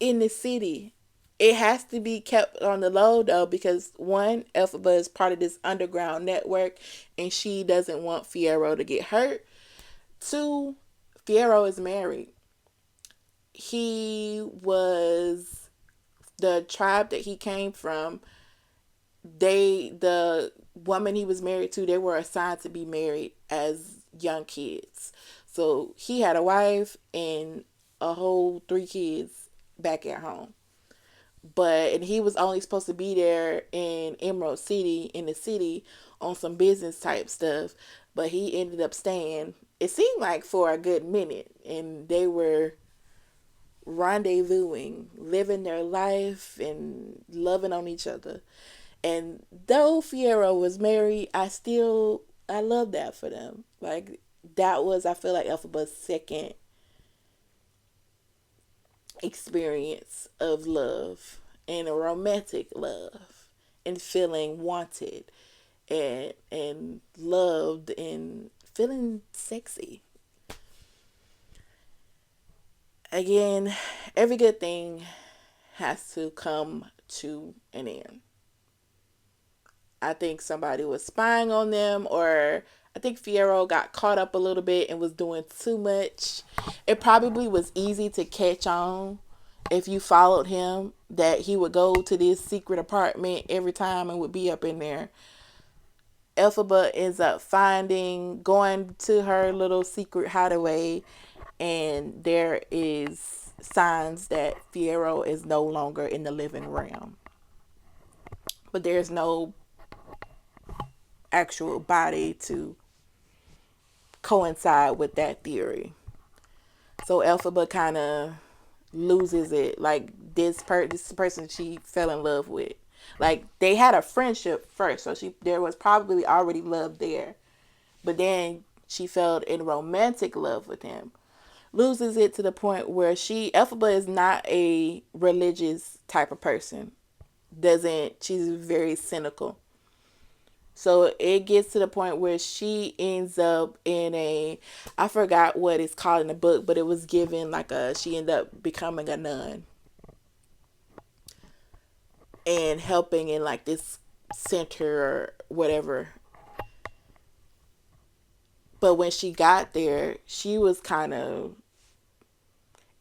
in the city. It has to be kept on the low though, because one, Elphaba is part of this underground network and she doesn't want Fiyero to get hurt. Two, Fiyero is married. He was the tribe that he came from. The woman he was married to, they were assigned to be married as young kids. So he had a wife and a whole three kids back at home. And he was only supposed to be there in Emerald City, in the city, on some business type stuff. But he ended up staying, it seemed like, for a good minute. And they were rendezvousing, living their life and loving on each other. And though Fiyero was married, I love that for them. Like, that was, I feel like, Elphaba's second experience of love, and a romantic love, and feeling wanted and loved and feeling sexy. Again, every good thing has to come to an end. I think somebody was spying on them, or I think Fiyero got caught up a little bit and was doing too much. It probably was easy to catch on if you followed him, that he would go to this secret apartment every time and would be up in there. Elphaba ends up going to her little secret hideaway, and there is signs that Fiyero is no longer in the living realm. But there's no actual body to coincide with that theory. So Elphaba kind of loses it. Like, this person she fell in love with. Like, they had a friendship first, so there was probably already love there. But then she fell in romantic love with him. Loses it to the point where Elphaba is not a religious type of person. She's very cynical. So it gets to the point where she ends up in I forgot what it's called in the book, but it was given she ended up becoming a nun and helping in like this center or whatever. But when she got there, she was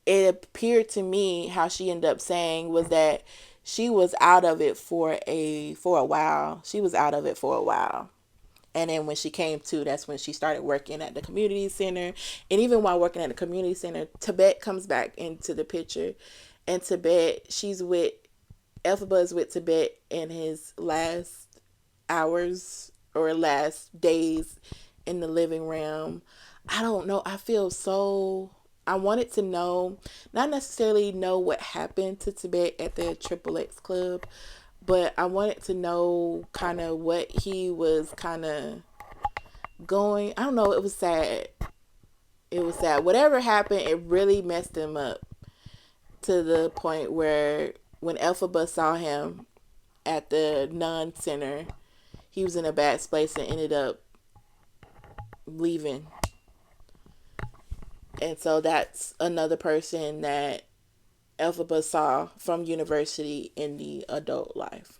it appeared to me, how she ended up saying was that she was out of it for a while. She was out of it for a while. And then when she came to, that's when she started working at the community center. And even while working at the community center, Tibet comes back into the picture. And Elphaba is with Tibet in his last hours or last days in the living realm. I don't know. I wanted to know, not necessarily know what happened to Tibet at the Triple X Club, but I wanted to know kind of what he was kind of going. I don't know. It was sad. It was sad. Whatever happened, it really messed him up to the point where when Elphaba saw him at the nun center, he was in a bad space and ended up leaving. And so that's another person that Elphaba saw from university in the adult life.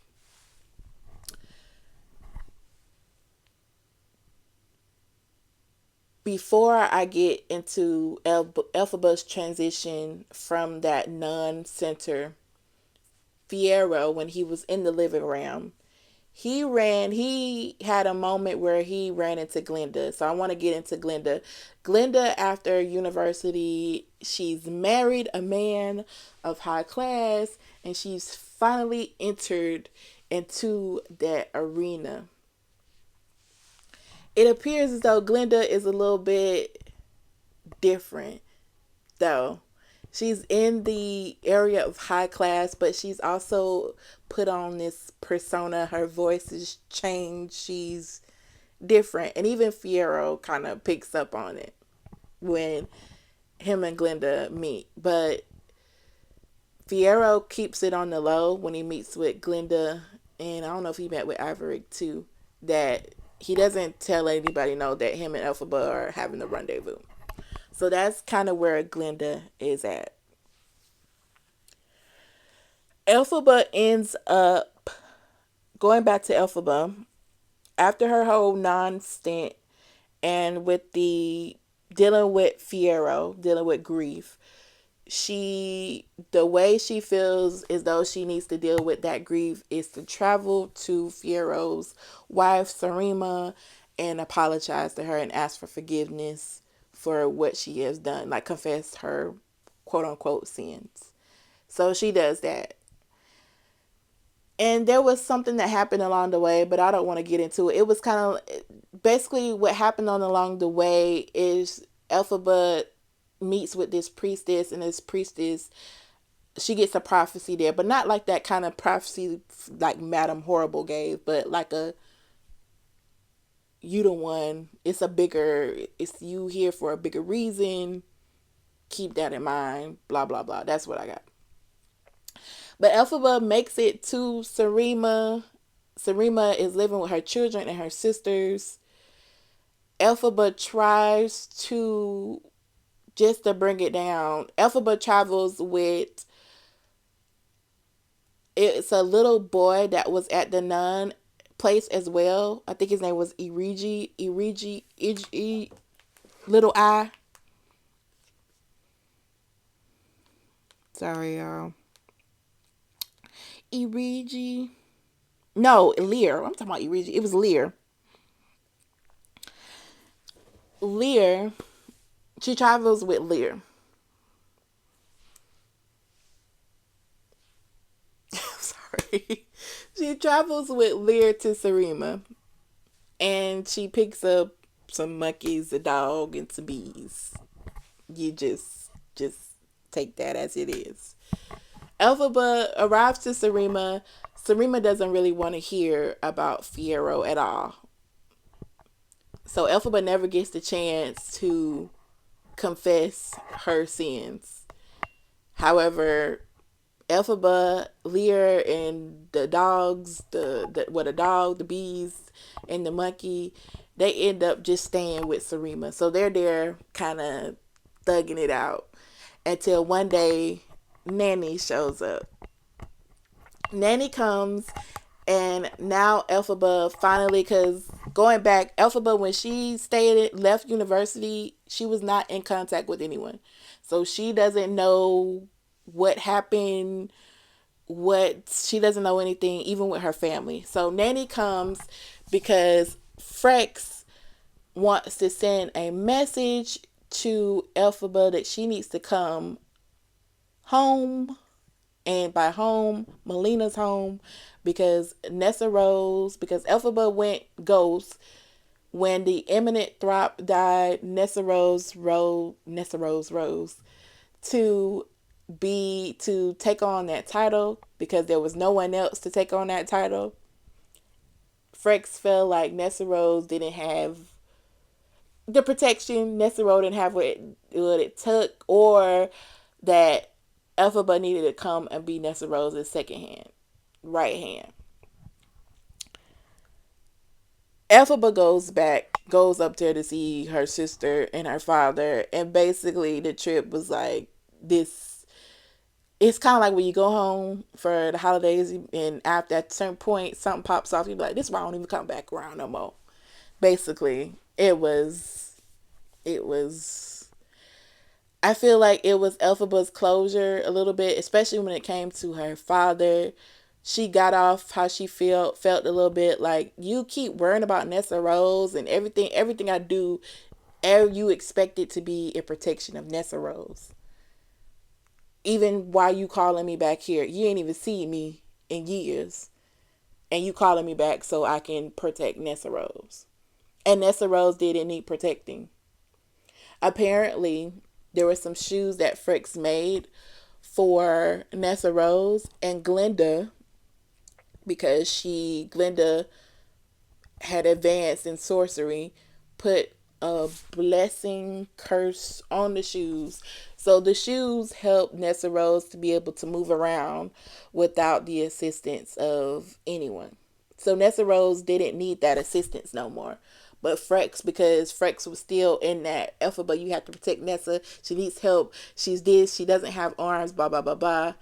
Before I get into Elphaba's transition from that nun center, Fiyero, when he was in the living realm, he had a moment where he ran into Glenda. So I want to get into Glenda. Glenda, after university, she's married a man of high class, and she's finally entered into that arena. It appears as though Glenda is a little bit different, though. She's in the area of high class, but she's also put on this persona. Her voice is changed. She's different. And even Fiyero kind of picks up on it when him and Glenda meet. But Fiyero keeps it on the low when he meets with Glenda. And I don't know if he met with Iverick too. That he doesn't tell anybody know that him and Elphaba are having a rendezvous. So that's kind of where Glenda is at. Elphaba ends up going back to Elphaba after her whole non-stint and with the dealing with Fiero, dealing with grief. The way she feels as though she needs to deal with that grief is to travel to Fiero's wife, Sarima, and apologize to her and ask for forgiveness for what she has done, like confess her quote unquote sins. So she does that. And there was something that happened along the way, but I don't want to get into it. It was kind of basically what happened on along the way is Elphaba meets with this priestess, and this priestess, she gets a prophecy there, but not like that kind of prophecy like Madame Horrible gave, but like a you the one. It's a bigger. It's you here for a bigger reason. Keep that in mind. Blah blah blah. That's what I got. But Elphaba makes it to Sarima. Sarima is living with her children and her sisters. Elphaba tries to just to bring it down. Elphaba travels with it's a little boy that was at the nun place as well. I think his name was Little I. Sorry, y'all. Irigi. No, Lear. I'm talking about Irigi. It was Lear. Lear. She travels with Lear. Sorry. She travels with Lear to Sarima, and she picks up some monkeys, a dog, and some bees. You just take that as it is. Elphaba arrives to Sarima. Sarima doesn't really want to hear about Fiero at all. So Elphaba never gets the chance to confess her sins. However, Elphaba, Lear, and the dogs, the dog, the bees, and the monkey, they end up just staying with Sarima. So they're there kind of thugging it out until one day Nanny shows up. Nanny comes, and now Elphaba finally, because going back, Elphaba, when she left university, she was not in contact with anyone. So she doesn't know what happened, she doesn't know anything, even with her family. So Nanny comes because Frex wants to send a message to Elphaba that she needs to come home, and by home, Melina's home, because because Elphaba went ghost when the Eminent Throp died. Nessa Rose rose to take on that title because there was no one else to take on that title. Frex felt like Nessa Rose didn't have the protection. Nessa Rose didn't have what it took, or that Elphaba needed to come and be Nessa Rose's second hand, right hand. Elphaba goes up there to see her sister and her father, and basically the trip was like this. It's kind of like when you go home for the holidays, and after at a certain point, something pops off. You be like, "This is why I don't even come back around no more." Basically, it was. It was. I feel like it was Elphaba's closure a little bit, especially when it came to her father. She got off how she felt a little bit like, you keep worrying about Nessa Rose and everything I do, you expect it to be a protection of Nessa Rose. Even while you calling me back here, you ain't even seen me in years, and you calling me back so I can protect Nessa Rose. And Nessa Rose didn't need protecting. Apparently, there were some shoes that Frex made for Nessa Rose, and Glenda, because Glenda had advanced in sorcery, put a blessing curse on the shoes. So the shoes helped Nessa Rose to be able to move around without the assistance of anyone. So Nessa Rose didn't need that assistance no more. But Frex, because Frex was still in that Elphaba, you have to protect Nessa. She needs help. She's this. She doesn't have arms. Blah blah blah blah.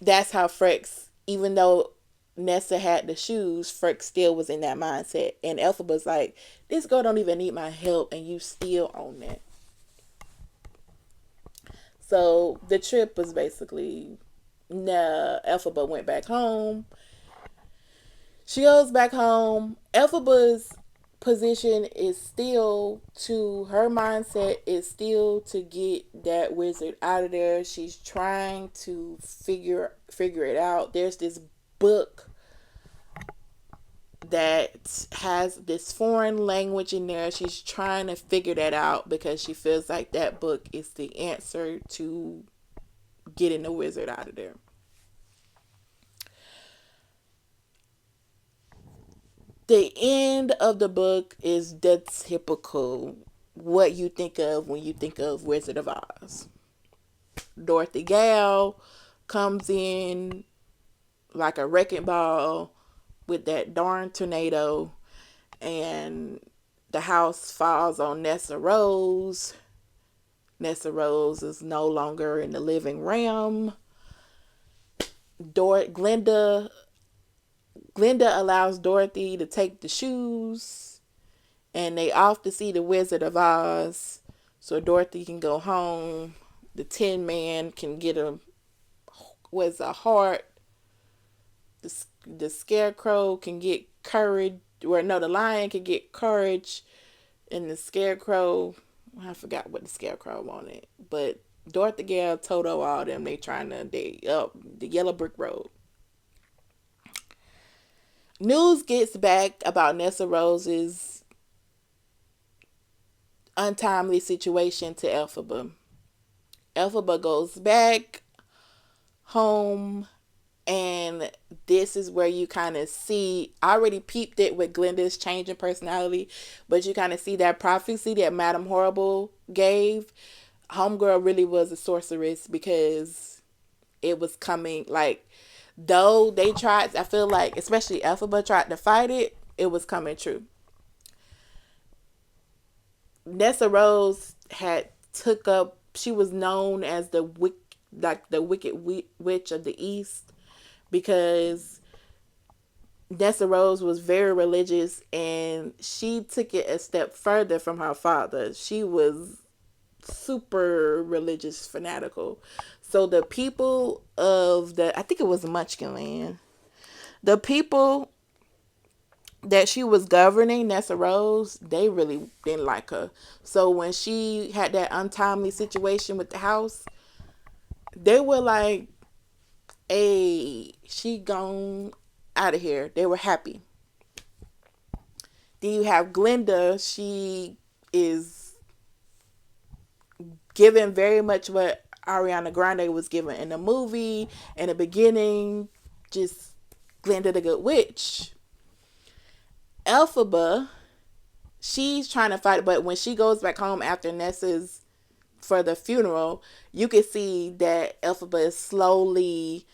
That's how Frex, even though Nessa had the shoes, Frex still was in that mindset. And Elphaba's like, this girl don't even need my help, and you still own that. So the trip was basically, nah, Elphaba went back home. She goes back home. Elphaba's position is still to her mindset is still to get that wizard out of there. She's trying to figure it out. There's this book that has this foreign language in there. She's trying to figure that out because she feels like that book is the answer to getting the wizard out of there. The end of the book is the typical what you think of when you think of Wizard of Oz. Dorothy Gale comes in like a wrecking ball with that darn tornado, and the house falls on Nessa Rose. Nessa Rose is no longer in the living realm. Glenda allows Dorothy to take the shoes, and they off to see the Wizard of Oz, so Dorothy can go home. The Tin Man can get a heart. The Scarecrow can get courage. Or no, the Lion can get courage, and the Scarecrow, I forgot what the Scarecrow wanted, but Dorothy Gale, Toto, all them, they up the Yellow Brick Road. News gets back about Nessa Rose's untimely situation to Elphaba. Elphaba goes back home, and this is where you kind of see, I already peeped it with Glenda's change in personality, but you kind of see that prophecy that Madame Horrible gave. Homegirl really was a sorceress, because it was coming, like, though they tried, I feel like, especially Elphaba tried to fight it, it was coming true. Nessa Rose she was known as the wicked witch of the East, because Nessa Rose was very religious, and she took it a step further from her father. She was super religious, fanatical. So the people of I think it was Munchkin Land, the people that she was governing, Nessa Rose, they really didn't like her. So when she had that untimely situation with the house, they were like, hey, she gone out of here. They were happy. Then you have Glenda. She is given very much what Ariana Grande was given in the movie in the beginning, just Glenda the Good Witch. Elphaba, she's trying to fight, but when she goes back home after Nessa's for the funeral, you can see that Elphaba is slowly,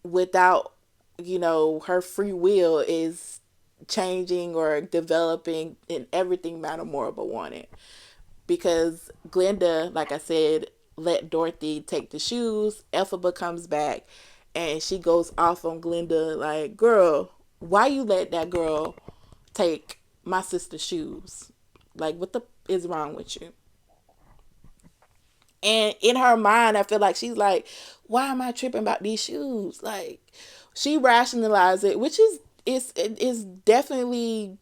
without, her free will, is changing or developing in everything Madame Morrible wanted. Because Glenda, like I said, let Dorothy take the shoes. Elphaba comes back, and she goes off on Glenda like, girl, why you let that girl take my sister's shoes? Like, what the is wrong with you? And in her mind, I feel like she's like, why am I tripping about these shoes? Like, she rationalized it, which is definitely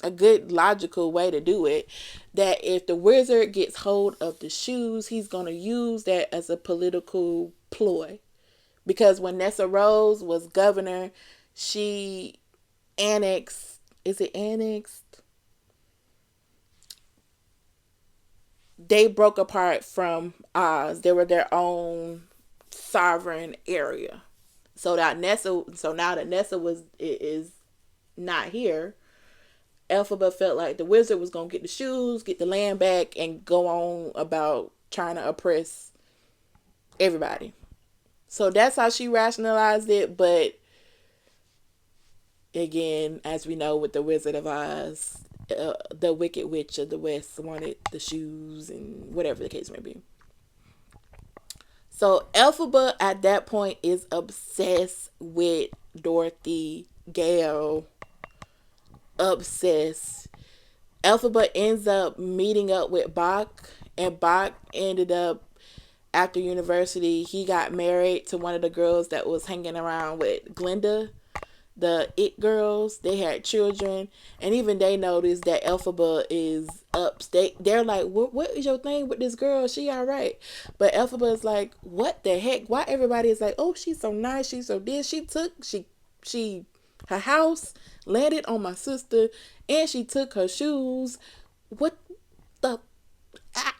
a good logical way to do it. That if the wizard gets hold of the shoes, he's going to use that as a political ploy. Because when Nessa Rose was governor, she annexed, is it annexed? They broke apart from Oz. They were their own sovereign area. So now that Nessa is not here, Elphaba felt like the wizard was gonna get the shoes, get the land back, and go on about trying to oppress everybody. So that's how she rationalized it. But Again, as we know with the Wizard of Oz, the Wicked Witch of the West wanted the shoes and whatever the case may be. So Elphaba at that point is obsessed with Dorothy Gale. Obsessed. Elphaba ends up meeting up with Bach, and Bach ended up after university. He got married to one of the girls that was hanging around with Glinda, the It girls. They had children, and even they noticed that Elphaba is up. They're like, what is your thing with this girl? She all right. But Elphaba is like, what the heck? Why everybody is like, oh, she's so nice, she's so this. She her house landed on my sister, and she took her shoes. What the? Ah.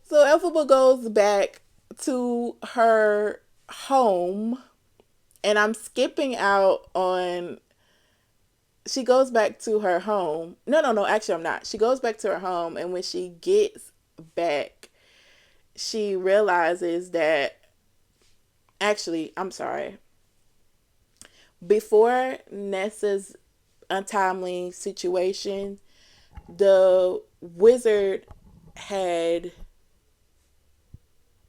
So Elphaba goes back to her home, and I'm skipping out on. She goes back to her home. No. Actually, I'm not. She goes back to her home, and when she gets back, she realizes that. Actually, I'm sorry. Before Nessa's untimely situation, the wizard had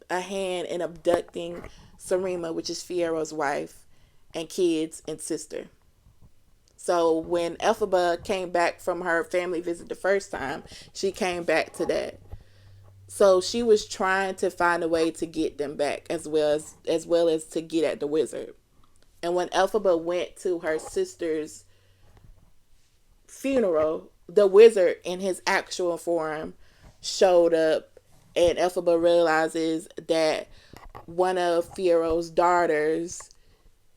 a hand in abducting Sarima, which is Fiero's wife, and kids and sister. So when Elphaba came back from her family visit the first time, she came back to that. So she was trying to find a way to get them back as well as to get at the wizard. And when Elphaba went to her sister's funeral, the wizard in his actual form showed up, and Elphaba realizes that one of Fiero's daughters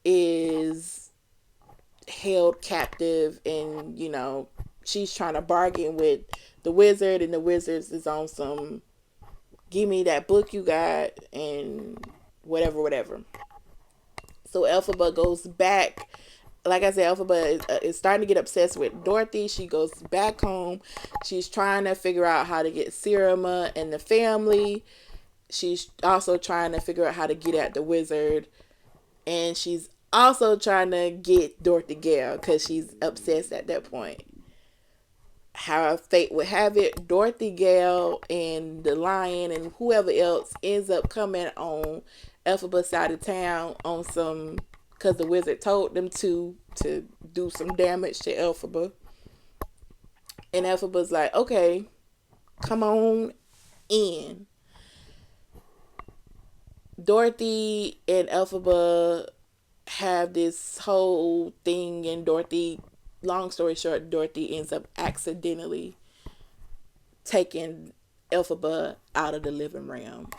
is held captive, and she's trying to bargain with the wizard, and the wizard is on some give me that book you got and whatever. So Elphaba goes back. Like I said, Elphaba is starting to get obsessed with Dorothy. She goes back home. She's trying to figure out how to get Sirima and the family. She's also trying to figure out how to get at the wizard. And she's also trying to get Dorothy Gale because she's obsessed at that point. How fate would have it, Dorothy Gale and the lion and whoever else ends up coming on Elphaba's side of town on some, because the wizard told them to do some damage to Elphaba. And Elphaba's like, okay, come on in. Dorothy and Elphaba have this whole thing, and Dorothy, long story short, Dorothy ends up accidentally taking Elphaba out of the living room.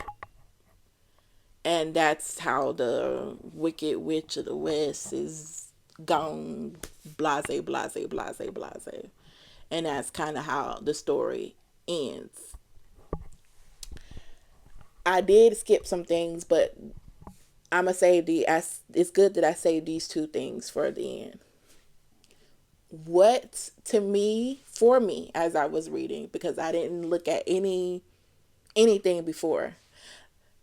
And that's how the Wicked Witch of the West is gone. Blase, blase, blase, blase. And that's kind of how the story ends. I did skip some things, but I'm going to save it's good that I saved these two things for the end. What, for me, as I was reading, because I didn't look at anything before.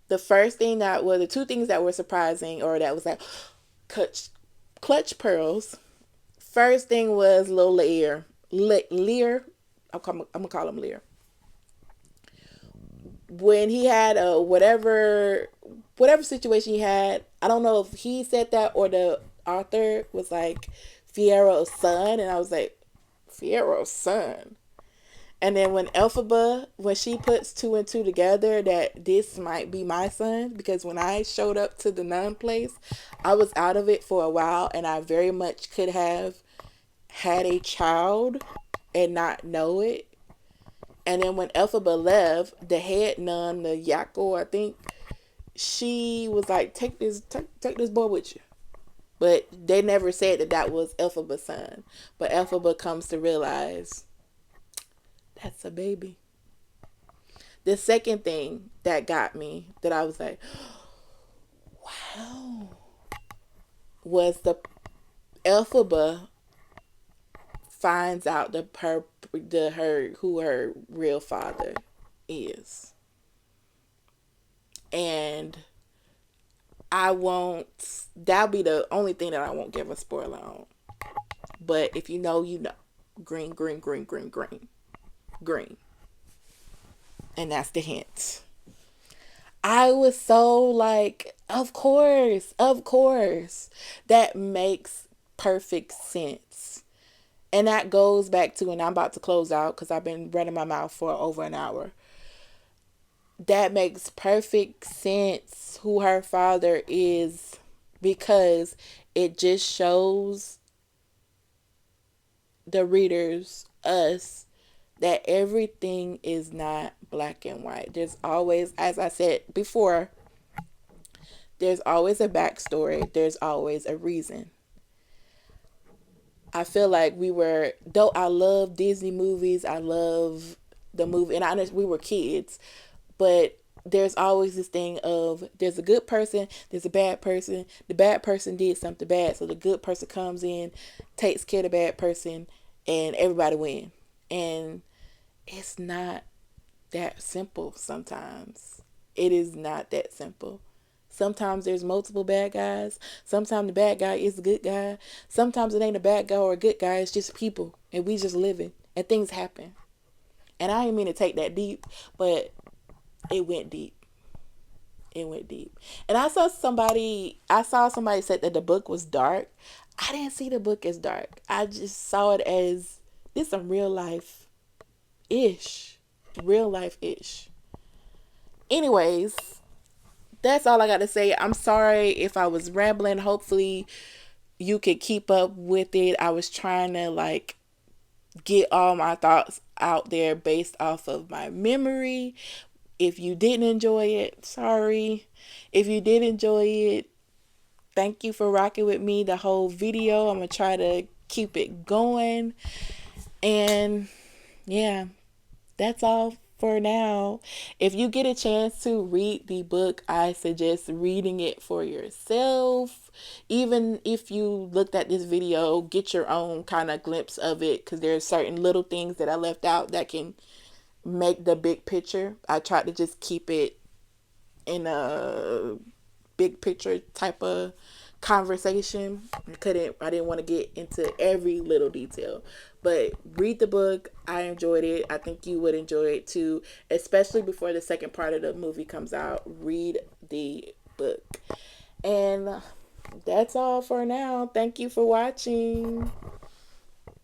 The two things that were surprising, or that was like, clutch pearls. First thing was Lil Lear. Lear, I'm going to call him Lear. When he had whatever situation he had, I don't know if he said that or the author was like, Fiero's son, and I was like, Fiero's son. And then when she puts two and two together, that this might be my son, because when I showed up to the nun place, I was out of it for a while, and I very much could have had a child and not know it. And then when Elphaba left, the head nun, the Yakko, I think, she was like, take this boy with you. But they never said that was Elphaba's son. But Elphaba comes to realize that's a baby. The second thing that got me, that I was like, wow, was the Elphaba finds out who her real father is. And I won't. That'll be the only thing that I won't give a spoiler on. But if you know, you know. Green, green, green, green, green, green. And that's the hint. I was so like, of course, of course. That makes perfect sense. And that goes back to, and I'm about to close out because I've been running my mouth for over an hour. That makes perfect sense who her father is, because it just shows the readers, us, that everything is not black and white. There's always, as I said before, there's always a backstory, there's always a reason. I feel like we were, though I love Disney movies, I love the movie, and we were kids, but there's always this thing of there's a good person, there's a bad person. The bad person did something bad, so the good person comes in, takes care of the bad person, and everybody win. And it's not that simple sometimes. It is not that simple. Sometimes there's multiple bad guys. Sometimes the bad guy is the good guy. Sometimes it ain't a bad guy or a good guy. It's just people. And we just living. And things happen. And I didn't mean to take that deep, but it went deep. It went deep. And I saw somebody said that the book was dark. I didn't see the book as dark. I just saw it as this some real life ish. Real life ish. Anyways, that's all I got to say. I'm sorry if I was rambling. Hopefully you could keep up with it. I was trying to like get all my thoughts out there based off of my memory. If you didn't enjoy it, sorry. If you did enjoy it, thank you for rocking with me the whole video. I'm going to try to keep it going. And yeah, that's all for now. If you get a chance to read the book, I suggest reading it for yourself. Even if you looked at this video, get your own kind of glimpse of it, because there's certain little things that I left out that can make the big picture. I tried to just keep it in a big picture type of conversation. I didn't want to get into every little detail. But read the book. I enjoyed it. I think you would enjoy it too, especially before the second part of the movie comes out. Read the book. And that's all for now. Thank you for watching.